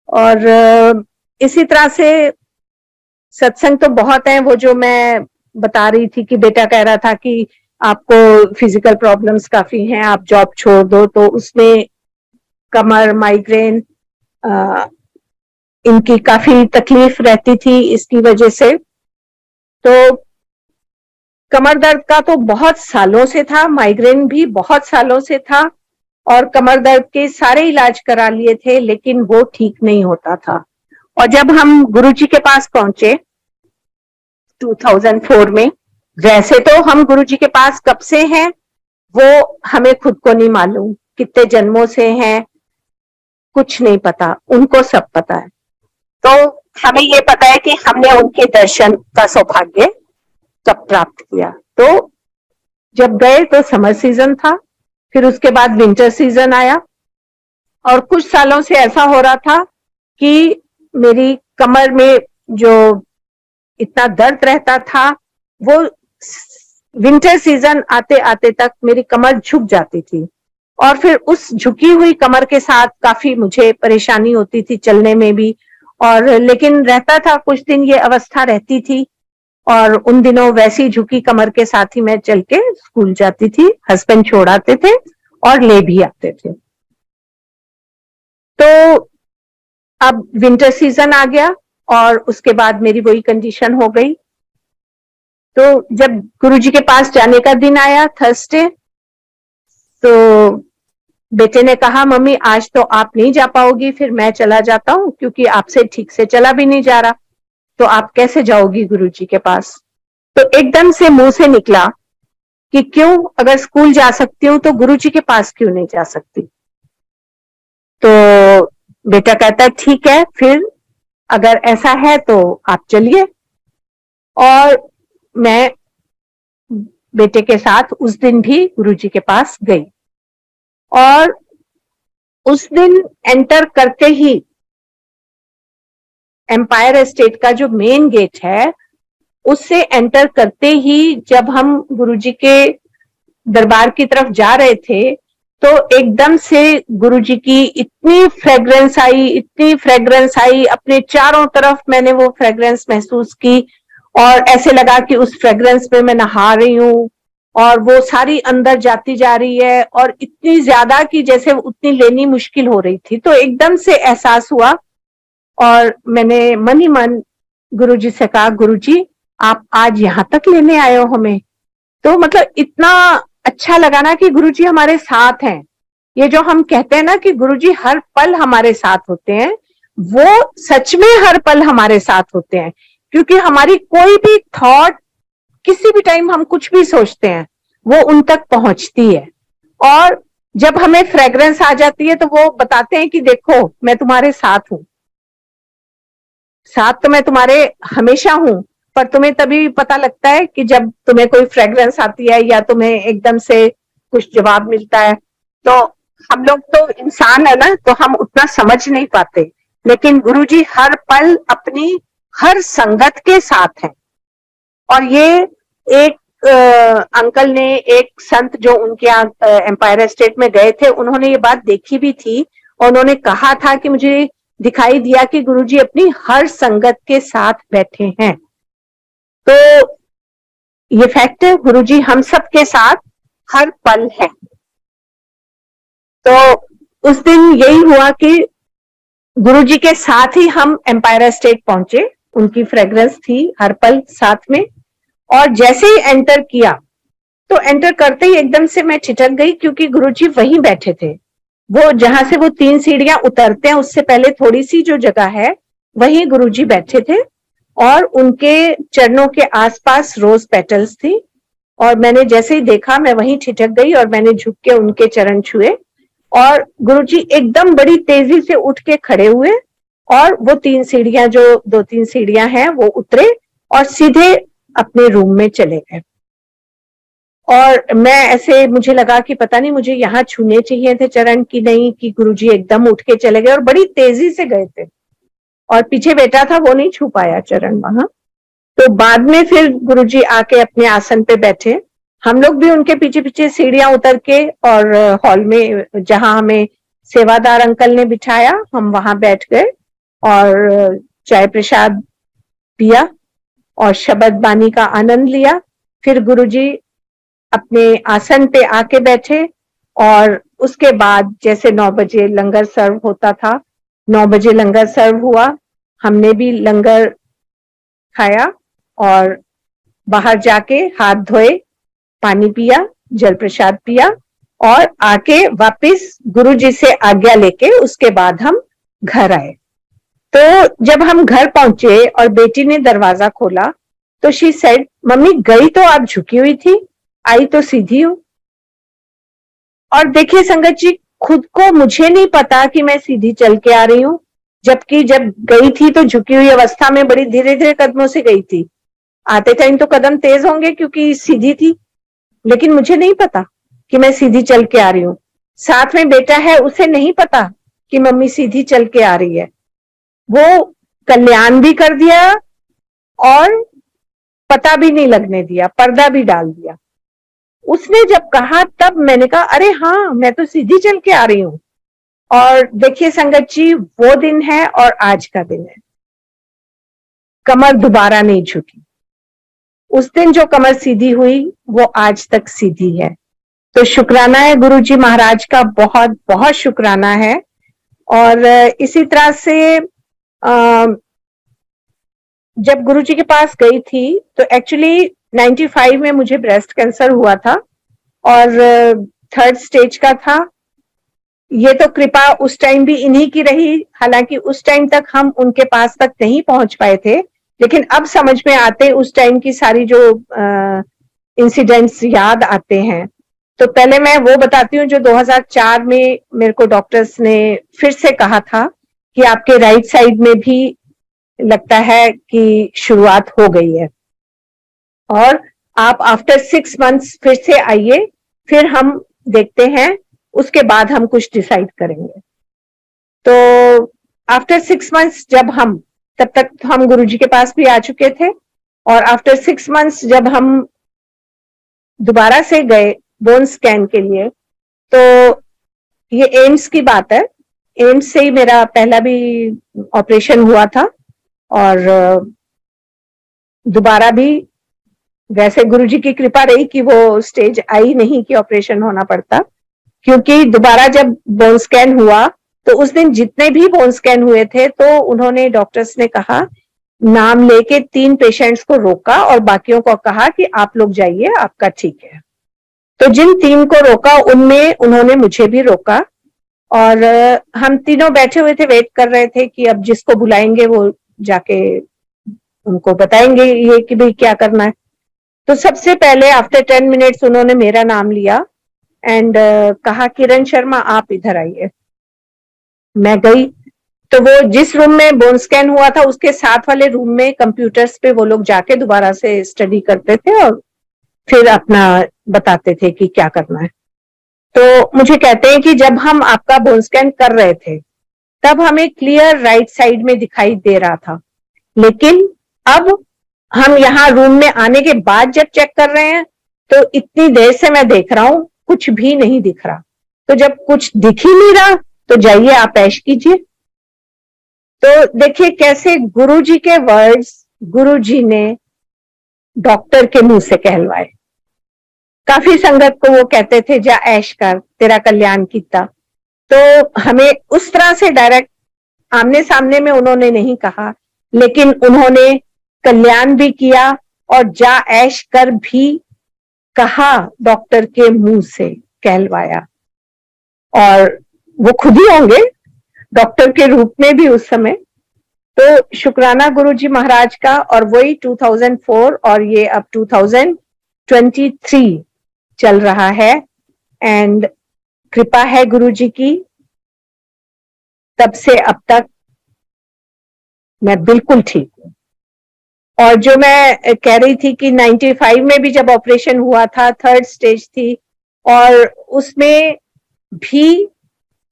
और इसी तरह से सत्संग तो बहुत है। वो जो मैं बता रही थी कि बेटा कह रहा था कि आपको फिजिकल प्रॉब्लम्स काफी हैं, आप जॉब छोड़ दो, तो उसमें कमर, माइग्रेन, इनकी काफी तकलीफ रहती थी इसकी वजह से। तो कमर दर्द का तो बहुत सालों से था, माइग्रेन भी बहुत सालों से था और कमर दर्द के सारे इलाज करा लिए थे लेकिन वो ठीक नहीं होता था। और जब हम गुरुजी के पास पहुंचे 2004 में, वैसे तो हम गुरुजी के पास कब से हैं वो हमें खुद को नहीं मालूम, कितने जन्मों से हैं कुछ नहीं पता, उनको सब पता है। तो हमें ये पता है कि हमने उनके दर्शन का सौभाग्य कब प्राप्त किया। तो जब गए तो समर सीजन था, फिर उसके बाद विंटर सीजन आया और कुछ सालों से ऐसा हो रहा था कि मेरी कमर में जो इतना दर्द रहता था वो विंटर सीजन आते आते तक मेरी कमर झुक जाती थी और फिर उस झुकी हुई कमर के साथ काफी मुझे परेशानी होती थी चलने में भी। और लेकिन रहता था, कुछ दिन ये अवस्था रहती थी और उन दिनों वैसी झुकी कमर के साथ ही मैं चल के स्कूल जाती थी, हस्बैंड छोड़ आते थे और ले भी आते थे। तो अब विंटर सीजन आ गया और उसके बाद मेरी वही कंडीशन हो गई। तो जब गुरुजी के पास जाने का दिन आया थर्सडे, तो बेटे ने कहा मम्मी आज तो आप नहीं जा पाओगी, फिर मैं चला जाता हूँ क्योंकि आपसे ठीक से चला भी नहीं जा रहा, तो आप कैसे जाओगी गुरुजी के पास। तो एकदम से मुंह से निकला कि क्यों, अगर स्कूल जा सकती हूँ तो गुरुजी के पास क्यों नहीं जा सकती। तो बेटा कहता है ठीक है, फिर अगर ऐसा है तो आप चलिए। और मैं बेटे के साथ उस दिन भी गुरुजी के पास गई और उस दिन एंटर करते ही एम्पायर एस्टेट का जो मेन गेट है उससे एंटर करते ही जब हम गुरुजी के दरबार की तरफ जा रहे थे तो एकदम से गुरुजी की इतनी फ्रेग्रेंस आई, इतनी फ्रेग्रेंस आई, अपने चारों तरफ मैंने वो फ्रेग्रेंस महसूस की और ऐसे लगा कि उस फ्रेग्रेंस में मैं नहा रही हूँ और वो सारी अंदर जाती जा रही है और इतनी ज्यादा कि जैसे उतनी लेनी मुश्किल हो रही थी। तो एकदम से एहसास हुआ और मैंने मन ही मन गुरुजी से कहा, गुरुजी आप आज यहाँ तक लेने आए हो हमें। तो मतलब इतना अच्छा लगा ना कि गुरुजी हमारे साथ हैं। ये जो हम कहते हैं ना कि गुरुजी हर पल हमारे साथ होते हैं, वो सच में हर पल हमारे साथ होते हैं। क्योंकि हमारी कोई भी थॉट, किसी भी टाइम हम कुछ भी सोचते हैं, वो उन तक पहुंचती है। और जब हमें फ्रेग्रेंस आ जाती है तो वो बताते हैं कि देखो मैं तुम्हारे साथ हूं, साथ तो मैं तुम्हारे हमेशा हूं, पर तुम्हें तभी पता लगता है कि जब तुम्हें कोई फ्रेग्रेंस आती है या तुम्हें एकदम से कुछ जवाब मिलता है। तो हम लोग तो इंसान है ना, तो हम उतना समझ नहीं पाते, लेकिन गुरुजी हर पल अपनी हर संगत के साथ हैं। और ये एक अंकल ने, एक संत जो उनके यहाँ एम्पायर स्टेट में गए थे, उन्होंने ये बात देखी भी थी और उन्होंने कहा था कि मुझे दिखाई दिया कि गुरुजी अपनी हर संगत के साथ बैठे हैं। तो ये फैक्ट है, गुरुजी हम सब के साथ हर पल है। तो उस दिन यही हुआ कि गुरुजी के साथ ही हम एम्पायर स्टेट पहुंचे, उनकी फ्रेग्रेंस थी हर पल साथ में। और जैसे ही एंटर किया, तो एंटर करते ही एकदम से मैं ठिठक गई, क्योंकि गुरुजी वहीं बैठे थे। वो जहां से वो 3 सीढ़ियां उतरते हैं, उससे पहले थोड़ी सी जो जगह है, वहीं गुरुजी बैठे थे। और उनके चरणों के आसपास रोज पेटल्स थी। और मैंने जैसे ही देखा, मैं वहीं ठिठक गई और मैंने झुक के उनके चरण छुए। और गुरुजी एकदम बड़ी तेजी से उठ के खड़े हुए और वो 3 सीढ़ियां, जो 2-3 सीढ़ियां हैं, वो उतरे और सीधे अपने रूम में चले गए। और मैं ऐसे, मुझे लगा कि पता नहीं मुझे यहाँ छूने चाहिए थे चरण की नहीं, कि गुरुजी एकदम उठ के चले गए और बड़ी तेजी से गए थे। और पीछे बेटा था, वो नहीं छू पाया चरण वहां। तो बाद में फिर गुरुजी आके अपने आसन पे बैठे। हम लोग भी उनके पीछे पीछे सीढ़ियां उतर के, और हॉल में जहां हमें सेवादार अंकल ने बिठाया, हम वहां बैठ गए और चाय प्रसाद पिया और शब्द बानी का आनंद लिया। फिर गुरुजी अपने आसन पे आके बैठे और उसके बाद जैसे 9 बजे लंगर सर्व होता था, 9 बजे लंगर सर्व हुआ। हमने भी लंगर खाया और बाहर जाके हाथ धोए, पानी पिया, जल प्रसाद पिया और आके वापस गुरुजी से आज्ञा लेके उसके बाद हम घर आए। तो जब हम घर पहुंचे और बेटी ने दरवाजा खोला, तो शी सेड, मम्मी गई तो आप झुकी हुई थी, आई तो सीधी हूं। और देखिए संगत जी, खुद को मुझे नहीं पता कि मैं सीधी चल के आ रही हूं, जबकि जब गई थी तो झुकी हुई अवस्था में बड़ी धीरे धीरे कदमों से गई थी। आते टाइम तो कदम तेज होंगे क्योंकि सीधी थी, लेकिन मुझे नहीं पता कि मैं सीधी चल के आ रही हूँ। साथ में बेटा है, उसे नहीं पता कि मम्मी सीधी चल के आ रही है। वो कल्याण भी कर दिया और पता भी नहीं लगने दिया, पर्दा भी डाल दिया। उसने जब कहा तब मैंने कहा, अरे हाँ, मैं तो सीधी चल के आ रही हूँ। और देखिए संगत जी, वो दिन है और आज का दिन है, कमर दोबारा नहीं झुकी। उस दिन जो कमर सीधी हुई, वो आज तक सीधी है। तो शुक्राना है गुरुजी महाराज का, बहुत बहुत शुक्राना है। और इसी तरह से जब गुरुजी के पास गई थी, तो एक्चुअली 95 में मुझे ब्रेस्ट कैंसर हुआ था और 3rd स्टेज का था। ये तो कृपा उस टाइम भी इन्हीं की रही, हालांकि उस टाइम तक हम उनके पास तक नहीं पहुंच पाए थे, लेकिन अब समझ में आते उस टाइम की सारी जो इंसिडेंट्स याद आते हैं। तो पहले मैं वो बताती हूँ, जो 2004 में मेरे को डॉक्टर्स ने फिर से कहा था कि आपके राइट साइड में भी लगता है कि शुरुआत हो गई है और आप आफ्टर 6 मंथ्स फिर से आइए, फिर हम देखते हैं, उसके बाद हम कुछ डिसाइड करेंगे। तो आफ्टर 6 मंथ्स जब हम, तब तक तो हम गुरुजी के पास भी आ चुके थे, और आफ्टर 6 मंथ्स जब हम दोबारा से गए बोन स्कैन के लिए, तो ये एम्स की बात है, एम्स से ही मेरा पहला भी ऑपरेशन हुआ था। और दोबारा भी वैसे गुरुजी की कृपा रही कि वो स्टेज आई नहीं कि ऑपरेशन होना पड़ता, क्योंकि दोबारा जब बोन स्कैन हुआ तो उस दिन जितने भी बोन स्कैन हुए थे तो उन्होंने, डॉक्टर्स ने कहा, नाम लेके 3 पेशेंट्स को रोका और बाकियों को कहा कि आप लोग जाइए, आपका ठीक है। तो जिन 3 को रोका उनमें उन्होंने मुझे भी रोका और हम तीनों बैठे हुए थे, वेट कर रहे थे कि अब जिसको बुलाएंगे वो जाके उनको बताएंगे ये कि भाई क्या करना है। तो सबसे पहले आफ्टर 10 मिनट्स उन्होंने मेरा नाम लिया एंड कहा, किरण शर्मा आप इधर आइए। मैं गई तो वो जिस रूम में बोन स्कैन हुआ था उसके साथ वाले रूम में कंप्यूटर्स पे वो लोग जाके दोबारा से स्टडी करते थे और फिर अपना बताते थे कि क्या करना है। तो मुझे कहते हैं कि जब हम आपका बोन स्कैन कर रहे थे तब हमें क्लियर राइट साइड में दिखाई दे रहा था, लेकिन अब हम यहाँ रूम में आने के बाद जब चेक कर रहे हैं तो इतनी देर से मैं देख रहा हूं कुछ भी नहीं दिख रहा। तो जब कुछ दिख ही नहीं रहा तो जाइए आप ऐश कीजिए। तो देखिए कैसे गुरुजी के वर्ड्स गुरुजी ने डॉक्टर के मुंह से कहलवाए। काफी संगत को वो कहते थे जा ऐश कर, तेरा कल्याण कीता। तो हमें उस तरह से डायरेक्ट आमने सामने में उन्होंने नहीं कहा, लेकिन उन्होंने कल्याण भी किया और जा ऐश कर भी कहा, डॉक्टर के मुंह से कहलवाया। और वो खुद ही होंगे डॉक्टर के रूप में भी उस समय। तो शुक्राना गुरुजी महाराज का। और वही 2004 और ये अब 2023 चल रहा है एंड कृपा है गुरुजी की, तब से अब तक मैं बिल्कुल ठीक हूं। और जो मैं कह रही थी कि 95 में भी जब ऑपरेशन हुआ था, 3rd स्टेज थी, और उसमें भी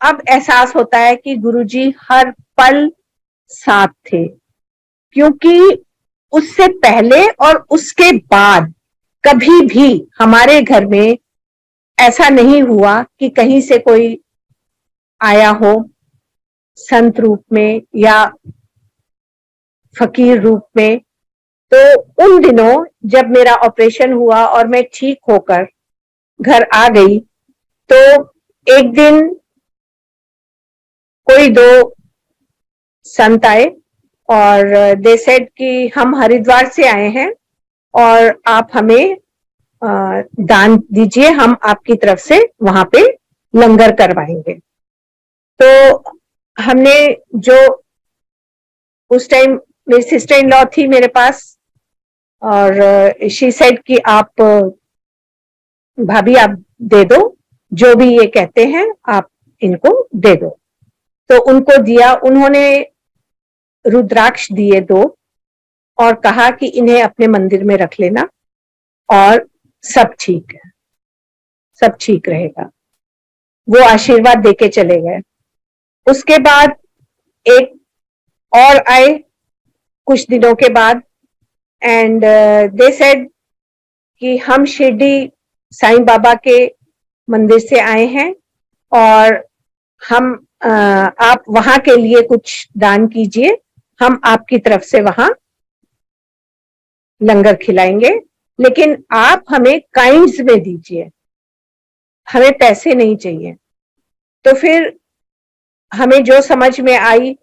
अब एहसास होता है कि गुरुजी हर पल साथ थे, क्योंकि उससे पहले और उसके बाद कभी भी हमारे घर में ऐसा नहीं हुआ कि कहीं से कोई आया हो संत रूप में या फकीर रूप में। तो उन दिनों जब मेरा ऑपरेशन हुआ और मैं ठीक होकर घर आ गई, तो एक दिन कोई 2 संत आए और दे सेड कि हम हरिद्वार से आए हैं और आप हमें दान दीजिए, हम आपकी तरफ से वहां पे लंगर करवाएंगे। तो हमने जो उस टाइम मेरी सिस्टर इन लॉ थी मेरे पास और शी सेड कि आप भाभी आप दे दो, जो भी ये कहते हैं आप इनको दे दो। तो उनको दिया, उन्होंने रुद्राक्ष दिए 2 और कहा कि इन्हें अपने मंदिर में रख लेना और सब ठीक है, सब ठीक रहेगा। वो आशीर्वाद देके चले गए। उसके बाद एक और आए कुछ दिनों के बाद एंड दे सेड कि हम शिरडी साईं बाबा के मंदिर से आए हैं और हम आप वहां के लिए कुछ दान कीजिए, हम आपकी तरफ से वहां लंगर खिलाएंगे, लेकिन आप हमें काइंड्स में दीजिए, हमें पैसे नहीं चाहिए। तो फिर हमें जो समझ में आई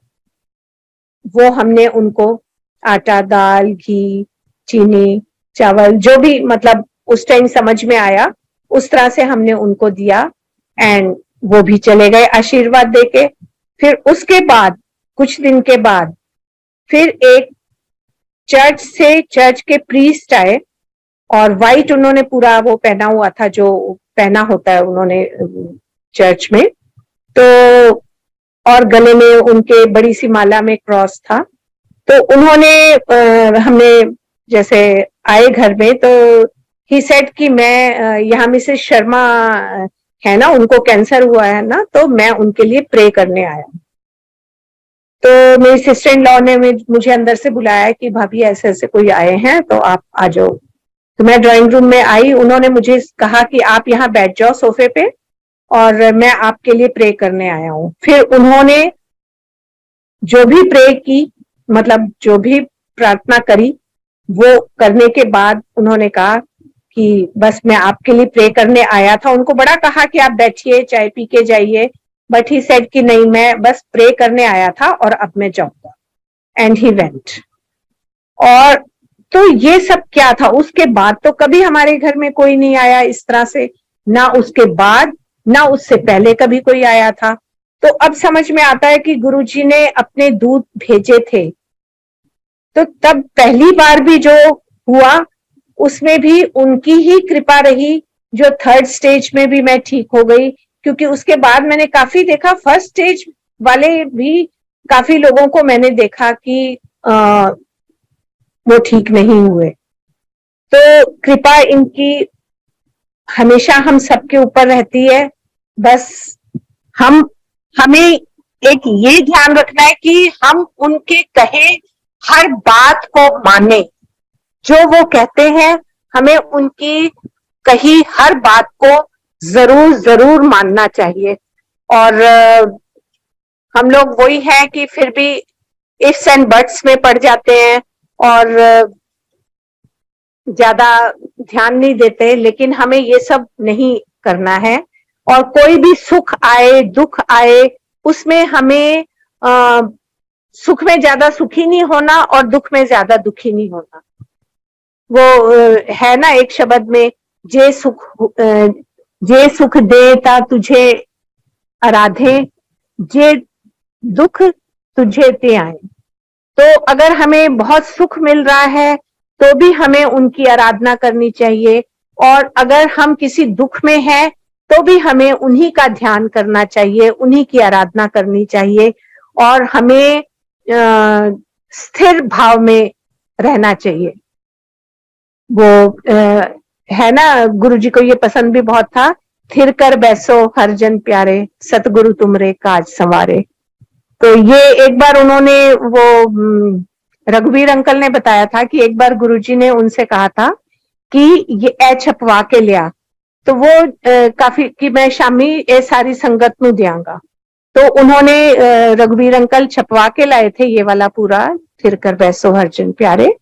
वो हमने उनको आटा, दाल, घी, चीनी, चावल, जो भी मतलब उस टाइम समझ में आया उस तरह से हमने उनको दिया एंड वो भी चले गए आशीर्वाद देके। फिर उसके बाद कुछ दिन के बाद फिर एक चर्च के प्रीस्ट आए और वाइट उन्होंने पूरा वो पहना हुआ था जो पहना होता है उन्होंने चर्च में, तो और गले में उनके बड़ी सी माला में क्रॉस था। तो उन्होंने हमने जैसे आए घर में तो ही सेड कि मैं यहाँ मिसेस शर्मा है ना, उनको कैंसर हुआ है ना, तो मैं उनके लिए प्रे करने आया। तो मेरी सिस्टर इन लॉ ने मुझे अंदर से बुलाया कि भाभी ऐसे ऐसे कोई आए हैं तो आप आ जाओ। तो मैं ड्राइंग रूम में आई, उन्होंने मुझे कहा कि आप यहाँ बैठ जाओ सोफे पे और मैं आपके लिए प्रे करने आया हूं। फिर उन्होंने जो भी प्रे की, मतलब जो भी प्रार्थना करी, वो करने के बाद उन्होंने कहा कि बस मैं आपके लिए प्रे करने आया था। उनको बड़ा कहा कि आप बैठिए, चाय पी के जाइए, बट ही सेड कि नहीं, मैं बस प्रे करने आया था और अब मैं जाऊंगा, एंड ही वेंट। और तो ये सब क्या था, उसके बाद तो कभी हमारे घर में कोई नहीं आया इस तरह से, ना उसके बाद ना उससे पहले कभी कोई आया था। तो अब समझ में आता है कि गुरुजी ने अपने दूत भेजे थे। तो तब पहली बार भी जो हुआ उसमें भी उनकी ही कृपा रही, जो थर्ड स्टेज में भी मैं ठीक हो गई। क्योंकि उसके बाद मैंने काफी देखा, फर्स्ट स्टेज वाले भी काफी लोगों को मैंने देखा कि वो ठीक नहीं हुए। तो कृपा इनकी हमेशा हम सबके ऊपर रहती है। बस हमें एक ये ध्यान रखना है कि हम उनके कहे हर बात को माने, जो वो कहते हैं हमें उनकी कही हर बात को जरूर जरूर मानना चाहिए। और हम लोग वही है कि फिर भी इफ्स एंड बट्स में पड़ जाते हैं और ज्यादा ध्यान नहीं देते। लेकिन हमें ये सब नहीं करना है। और कोई भी सुख आए दुख आए, उसमें हमें सुख में ज्यादा सुखी नहीं होना और दुख में ज्यादा दुखी नहीं होना। वो है ना एक शब्द में, जे सुख देता तुझे आराधे, जे दुख तुझे ते आए। तो अगर हमें बहुत सुख मिल रहा है तो भी हमें उनकी आराधना करनी चाहिए, और अगर हम किसी दुख में हैं तो भी हमें उन्हीं का ध्यान करना चाहिए, उन्हीं की आराधना करनी चाहिए। और हमें स्थिर भाव में रहना चाहिए। वो है ना, गुरु जी को ये पसंद भी बहुत था, थिर कर बैसो हर जन प्यारे, सतगुरु तुमरे काज संवारे। तो ये एक बार उन्होंने वो रघुवीर अंकल ने बताया था कि एक बार गुरुजी ने उनसे कहा था कि ये ए छपवा के लिया। तो वो काफी कि मैं शामी ए सारी संगत में दियांगा। तो उन्होंने रघुवीर अंकल छपवा के लाए थे ये वाला पूरा, फिर कर बैसो हर जन प्यारे।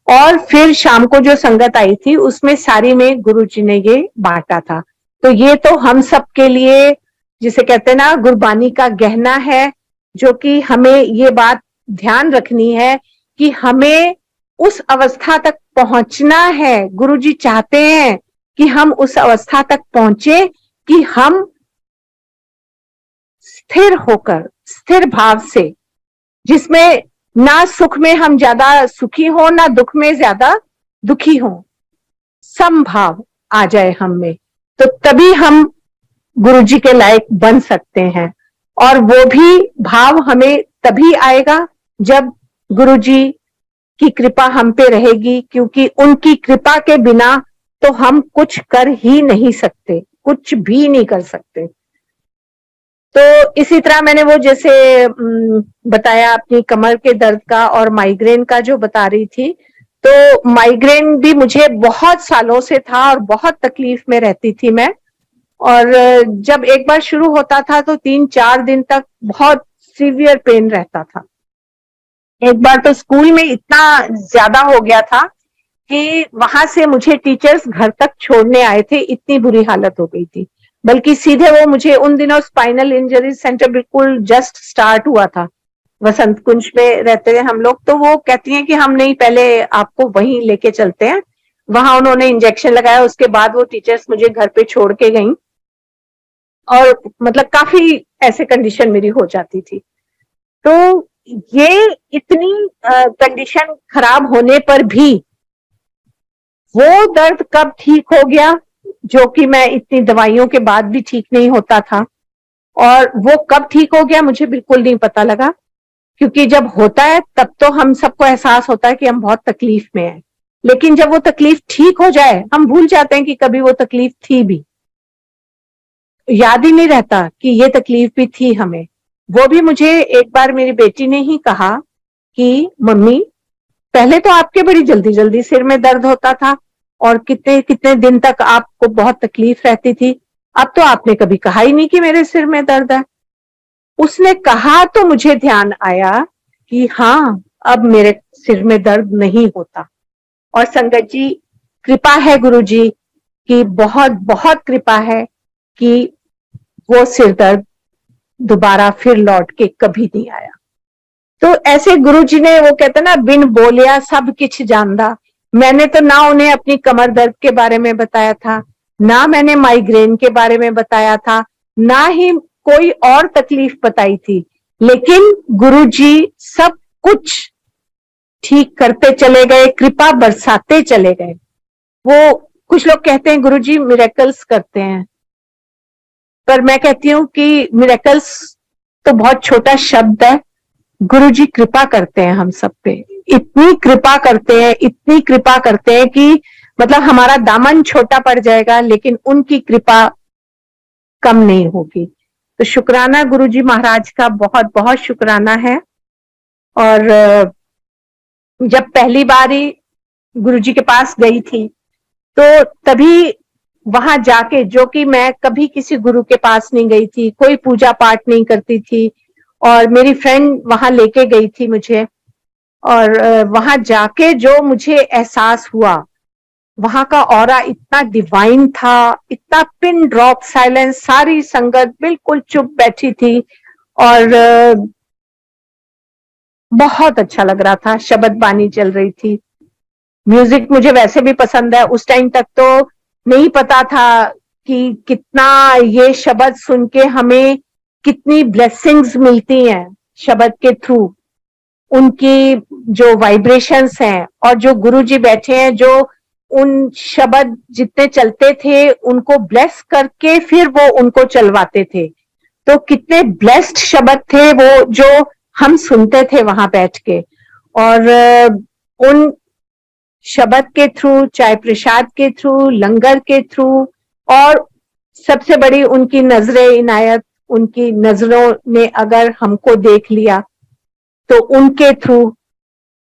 और फिर शाम को जो संगत आई थी उसमें सारी में गुरुजी ने ये बांटा था। तो ये तो हम सब के लिए, जिसे कहते हैं ना, गुरबानी का गहना है, जो कि हमें ये बात ध्यान रखनी है कि हमें उस अवस्था तक पहुंचना है। गुरुजी चाहते हैं कि हम उस अवस्था तक पहुंचे कि हम स्थिर होकर, स्थिर भाव से, जिसमें ना सुख में हम ज्यादा सुखी हो ना दुख में ज्यादा दुखी हो, समभाव आ जाए हम में। तो तभी हम गुरुजी के लायक बन सकते हैं। और वो भी भाव हमें तभी आएगा जब गुरुजी की कृपा हम पे रहेगी, क्योंकि उनकी कृपा के बिना तो हम कुछ कर ही नहीं सकते, कुछ भी नहीं कर सकते। तो इसी तरह मैंने वो जैसे बताया अपनी कमर के दर्द का और माइग्रेन का जो बता रही थी, तो माइग्रेन भी मुझे बहुत सालों से था और बहुत तकलीफ में रहती थी मैं। और जब एक बार शुरू होता था तो 3-4 दिन तक बहुत सीवियर पेन रहता था। एक बार तो स्कूल में इतना ज्यादा हो गया था कि वहां से मुझे टीचर्स घर तक छोड़ने आए थे, इतनी बुरी हालत हो गई थी। बल्कि सीधे वो मुझे उन दिनों स्पाइनल इंजरी सेंटर बिल्कुल जस्ट स्टार्ट हुआ था, वसंत कुंज में रहते थे हम लोग। तो वो कहती हैं कि हम नहीं, पहले आपको वहीं लेके चलते हैं। वहां उन्होंने इंजेक्शन लगाया, उसके बाद वो टीचर्स मुझे घर पे छोड़ के गई। और मतलब काफी ऐसे कंडीशन मेरी हो जाती थी। तो ये इतनी कंडीशन खराब होने पर भी वो दर्द कब ठीक हो गया, जो कि मैं इतनी दवाइयों के बाद भी ठीक नहीं होता था, और वो कब ठीक हो गया मुझे बिल्कुल नहीं पता लगा। क्योंकि जब होता है तब तो हम सबको एहसास होता है कि हम बहुत तकलीफ में हैं, लेकिन जब वो तकलीफ ठीक हो जाए हम भूल जाते हैं कि कभी वो तकलीफ थी भी। याद ही नहीं रहता कि ये तकलीफ भी थी हमें। वो भी मुझे एक बार मेरी बेटी ने ही कहा कि मम्मी, पहले तो आपके बड़ी जल्दी जल्दी सिर में दर्द होता था और कितने कितने दिन तक आपको बहुत तकलीफ रहती थी, अब तो आपने कभी कहा ही नहीं कि मेरे सिर में दर्द है। उसने कहा तो मुझे ध्यान आया कि हाँ, अब मेरे सिर में दर्द नहीं होता। और संगत जी, कृपा है गुरु जी की, बहुत बहुत कृपा है कि वो सिर दर्द दोबारा फिर लौट के कभी नहीं आया। तो ऐसे गुरुजी ने, वो कहते ना, बिन बोलिया सब किछ जानदा। मैंने तो ना उन्हें अपनी कमर दर्द के बारे में बताया था, ना मैंने माइग्रेन के बारे में बताया था, ना ही कोई और तकलीफ बताई थी, लेकिन गुरुजी सब कुछ ठीक करते चले गए, कृपा बरसाते चले गए। वो कुछ लोग कहते हैं गुरुजी मिरेकल्स करते हैं, पर मैं कहती हूँ कि मिरेकल्स तो बहुत छोटा शब्द है। गुरुजी कृपा करते हैं हम सब पे, इतनी कृपा करते हैं, इतनी कृपा करते हैं कि मतलब हमारा दामन छोटा पड़ जाएगा, लेकिन उनकी कृपा कम नहीं होगी। तो शुक्राना गुरुजी महाराज का, बहुत बहुत शुक्राना है। और जब पहली बारी गुरुजी के पास गई थी, तो तभी वहां जाके, जो कि मैं कभी किसी गुरु के पास नहीं गई थी, कोई पूजा पाठ नहीं करती थी, और मेरी फ्रेंड वहां लेके गई थी मुझे, और वहां जाके जो मुझे एहसास हुआ, वहां का ऑरा इतना डिवाइन था, इतना पिन ड्रॉप साइलेंस, सारी संगत बिल्कुल चुप बैठी थी, और बहुत अच्छा लग रहा था। शबद बानी चल रही थी। म्यूजिक मुझे वैसे भी पसंद है, उस टाइम तक तो नहीं पता था कि कितना ये शब्द सुन के हमें कितनी ब्लेसिंग्स मिलती हैं शब्द के थ्रू, उनकी जो वाइब्रेशंस हैं, और जो गुरुजी बैठे हैं, जो उन शब्द जितने चलते थे उनको ब्लेस करके फिर वो उनको चलवाते थे। तो कितने ब्लेस्ड शब्द थे वो, जो हम सुनते थे वहां बैठ के। और उन शब्द के थ्रू, चाय प्रसाद के थ्रू, लंगर के थ्रू, और सबसे बड़ी उनकी नजरे इनायत, उनकी नजरों ने अगर हमको देख लिया तो उनके थ्रू,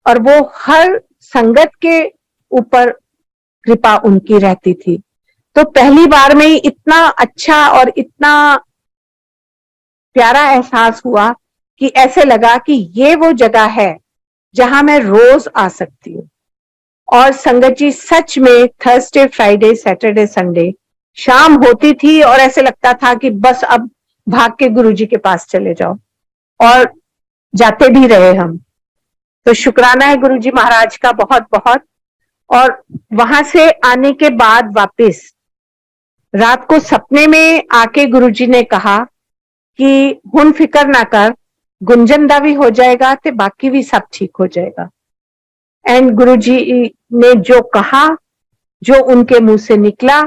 और वो हर संगत के ऊपर कृपा उनकी रहती थी। तो पहली बार में ही इतना अच्छा और इतना प्यारा एहसास हुआ कि ऐसे लगा कि ये वो जगह है जहां मैं रोज आ सकती हूँ। और संगत जी, सच में थर्सडे, फ्राइडे, सैटरडे, संडे शाम होती थी और ऐसे लगता था कि बस अब भाग के गुरुजी के पास चले जाओ, और जाते भी रहे हम। तो शुक्राना है गुरुजी महाराज का बहुत बहुत। और वहां से आने के बाद वापस रात को सपने में आके गुरुजी ने कहा कि हुन फिकर ना कर, गुंजन दा भी हो जाएगा ते बाकी भी सब ठीक हो जाएगा। एंड गुरुजी ने जो कहा, जो उनके मुंह से निकला,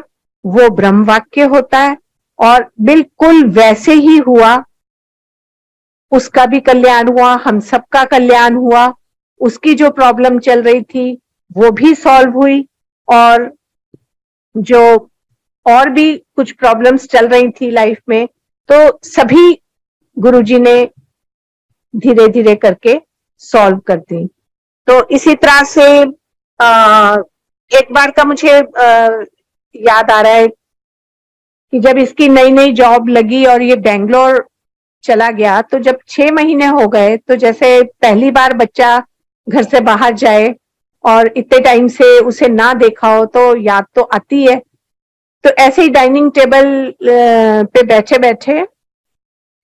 वो ब्रह्म वाक्य होता है, और बिल्कुल वैसे ही हुआ। उसका भी कल्याण हुआ, हम सबका कल्याण हुआ, उसकी जो प्रॉब्लम चल रही थी वो भी सॉल्व हुई, और जो और भी कुछ प्रॉब्लम्स चल रही थी लाइफ में, तो सभी गुरुजी ने धीरे धीरे करके सॉल्व कर दी। तो इसी तरह से एक बार का मुझे याद आ रहा है कि जब इसकी नई नई जॉब लगी और ये बेंगलोर चला गया, तो जब 6 महीने हो गए, तो जैसे पहली बार बच्चा घर से बाहर जाए और इतने टाइम से उसे ना देखा हो तो याद तो आती है। तो ऐसे ही डाइनिंग टेबल पे बैठे बैठे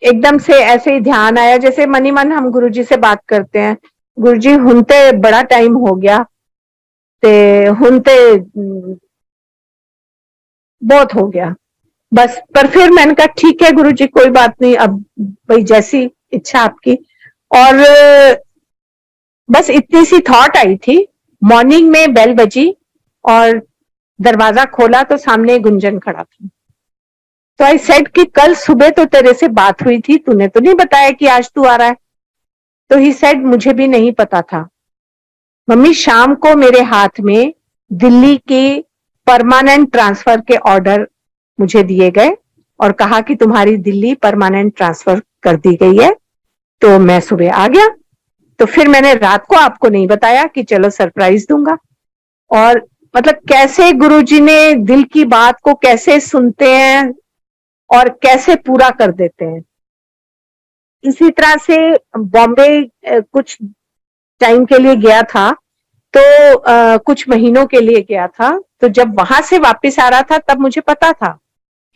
एकदम से ऐसे ही ध्यान आया, जैसे मनी मन हम गुरुजी से बात करते हैं, गुरुजी हुनते बड़ा टाइम हो गया, ते हुनते बहुत हो गया बस। पर फिर मैंने कहा ठीक है गुरुजी, कोई बात नहीं, अब भाई जैसी इच्छा आपकी। और बस इतनी सी थॉट आई थी। मॉर्निंग में बेल बजी और दरवाजा खोला तो सामने गुंजन खड़ा था। तो आई सेड कि कल सुबह तो तेरे से बात हुई थी, तूने तो नहीं बताया कि आज तू आ रहा है। तो ही सेड मुझे भी नहीं पता था मम्मी। शाम को मेरे हाथ में दिल्ली के परमानेंट ट्रांसफर के ऑर्डर मुझे दिए गए और कहा कि तुम्हारी दिल्ली परमानेंट ट्रांसफर कर दी गई है। तो मैं सुबह आ गया। तो फिर मैंने रात को आपको नहीं बताया कि चलो सरप्राइज दूंगा। और मतलब कैसे गुरुजी ने दिल की बात को कैसे सुनते हैं और कैसे पूरा कर देते हैं। इसी तरह से बॉम्बे कुछ टाइम के लिए गया था, तो कुछ महीनों के लिए गया था। तो जब वहां से वापस आ रहा था तब मुझे पता था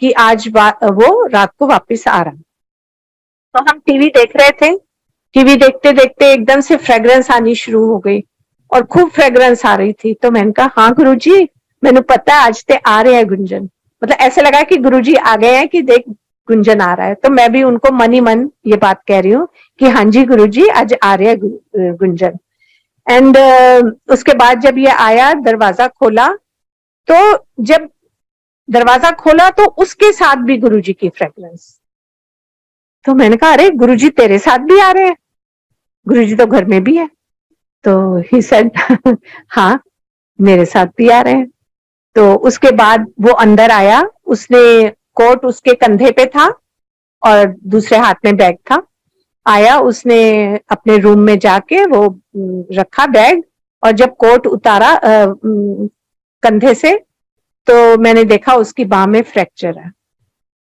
कि आज वो रात को वापस आ रहा है। तो हम टीवी देख रहे थे, टीवी देखते देखते एकदम से फ्रेग्रेंस आनी शुरू हो गई और खूब फ्रेग्रेंस आ रही थी। तो मैंने कहा हाँ गुरुजी, मैंने पता है आज ते आ रहे हैं गुंजन। मतलब ऐसे लगा कि गुरुजी आ गए हैं कि देख गुंजन आ रहा है। तो मैं भी उनको मन ही मन ये बात कह रही हूँ कि हाँ जी गुरुजी आज आ रहे हैं गुंजन। एंड उसके बाद जब ये आया, दरवाजा खोला, तो जब दरवाजा खोला तो उसके साथ भी गुरुजी की फ्रेग्रेंस। तो मैंने कहा अरे गुरुजी तेरे साथ भी आ रहे हैं, गुरुजी तो घर में भी है। तो ही सेड हाँ मेरे साथ भी आ रहे हैं। तो उसके बाद वो अंदर आया, उसने कोट उसके कंधे पे था और दूसरे हाथ में बैग था। आया, उसने अपने रूम में जाके वो रखा बैग, और जब कोट उतारा कंधे से, तो मैंने देखा उसकी बाह में फ्रैक्चर है।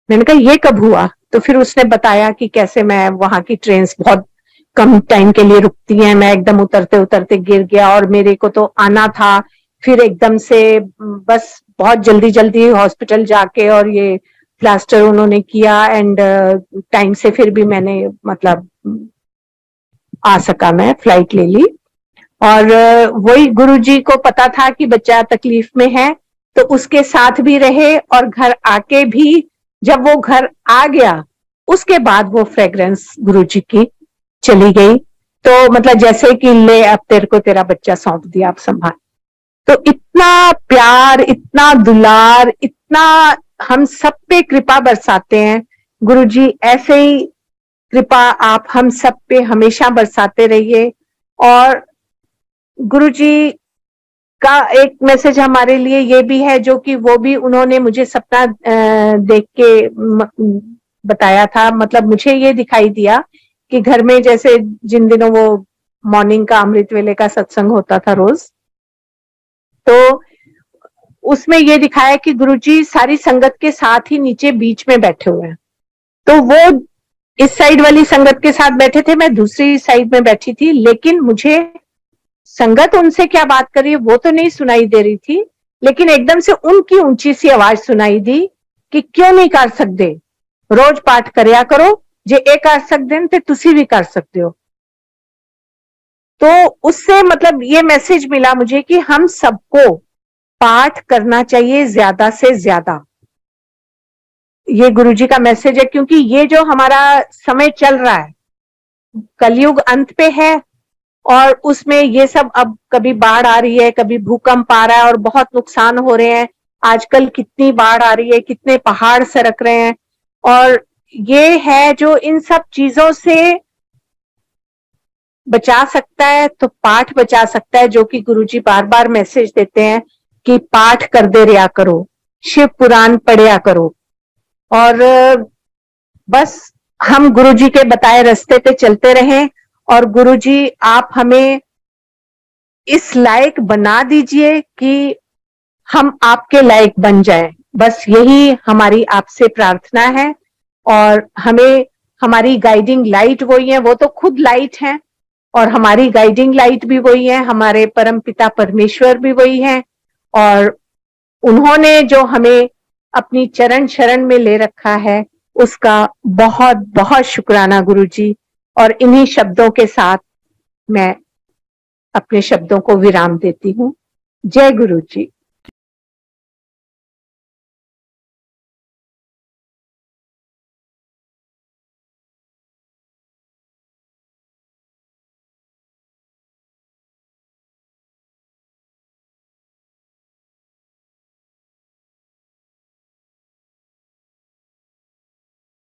मैंने कहा ये कब हुआ? तो फिर उसने बताया कि कैसे मैं वहां की ट्रेन बहुत कम टाइम के लिए रुकती हैं, मैं एकदम उतरते उतरते गिर गया और मेरे को तो आना था, फिर एकदम से बस बहुत जल्दी जल्दी हॉस्पिटल जाके और ये प्लास्टर उन्होंने किया एंड टाइम से फिर भी मैंने मतलब आ सका, मैं फ्लाइट ले ली। और वही गुरुजी को पता था कि बच्चा तकलीफ में है, तो उसके साथ भी रहे और घर आके भी जब वो घर आ गया उसके बाद वो फ्रेग्रेंस गुरुजी की चली गई। तो मतलब जैसे कि ले अब तेरे को तेरा बच्चा सौंप दिया, आप संभाल। तो इतना प्यार, इतना दुलार, इतना हम सब पे कृपा बरसाते हैं गुरुजी। ऐसे ही कृपा आप हम सब पे हमेशा बरसाते रहिए। और गुरुजी का एक मैसेज हमारे लिए ये भी है, जो कि वो भी उन्होंने मुझे सपना देख के बताया था। मतलब मुझे ये दिखाई दिया कि घर में जैसे जिन दिनों वो मॉर्निंग का अमृत वेले का सत्संग होता था रोज, तो उसमें ये दिखाया कि गुरुजी सारी संगत के साथ ही नीचे बीच में बैठे हुए हैं। तो वो इस साइड वाली संगत के साथ बैठे थे, मैं दूसरी साइड में बैठी थी, लेकिन मुझे संगत उनसे क्या बात कर रही है वो तो नहीं सुनाई दे रही थी, लेकिन एकदम से उनकी ऊंची सी आवाज सुनाई दी कि क्यों नहीं कर सकते, रोज पाठ करया करो, जे ए कर सकते हैं तो तुसी भी कर सकते हो। तो उससे मतलब ये मैसेज मिला मुझे कि हम सबको पाठ करना चाहिए ज्यादा से ज्यादा। ये गुरुजी का मैसेज है, क्योंकि ये जो हमारा समय चल रहा है, कलयुग अंत पे है, और उसमें ये सब अब कभी बाढ़ आ रही है, कभी भूकंप आ रहा है और बहुत नुकसान हो रहे हैं। आजकल कितनी बाढ़ आ रही है, कितने पहाड़ सरक रहे हैं, और ये है जो इन सब चीजों से बचा सकता है तो पाठ बचा सकता है, जो कि गुरुजी बार बार मैसेज देते हैं कि पाठ कर दे रहा करो, शिव पुराण पढ़िया करो। और बस हम गुरुजी के बताए रास्ते पे चलते रहें, और गुरुजी आप हमें इस लायक बना दीजिए कि हम आपके लायक बन जाएं। बस यही हमारी आपसे प्रार्थना है। और हमें हमारी गाइडिंग लाइट वही है, वो तो खुद लाइट है, और हमारी गाइडिंग लाइट भी वही है, हमारे परम पिता परमेश्वर भी वही है। और उन्होंने जो हमें अपनी चरण शरण में ले रखा है, उसका बहुत बहुत शुक्राना गुरुजी। और इन्हीं शब्दों के साथ मैं अपने शब्दों को विराम देती हूँ। जय गुरुजी।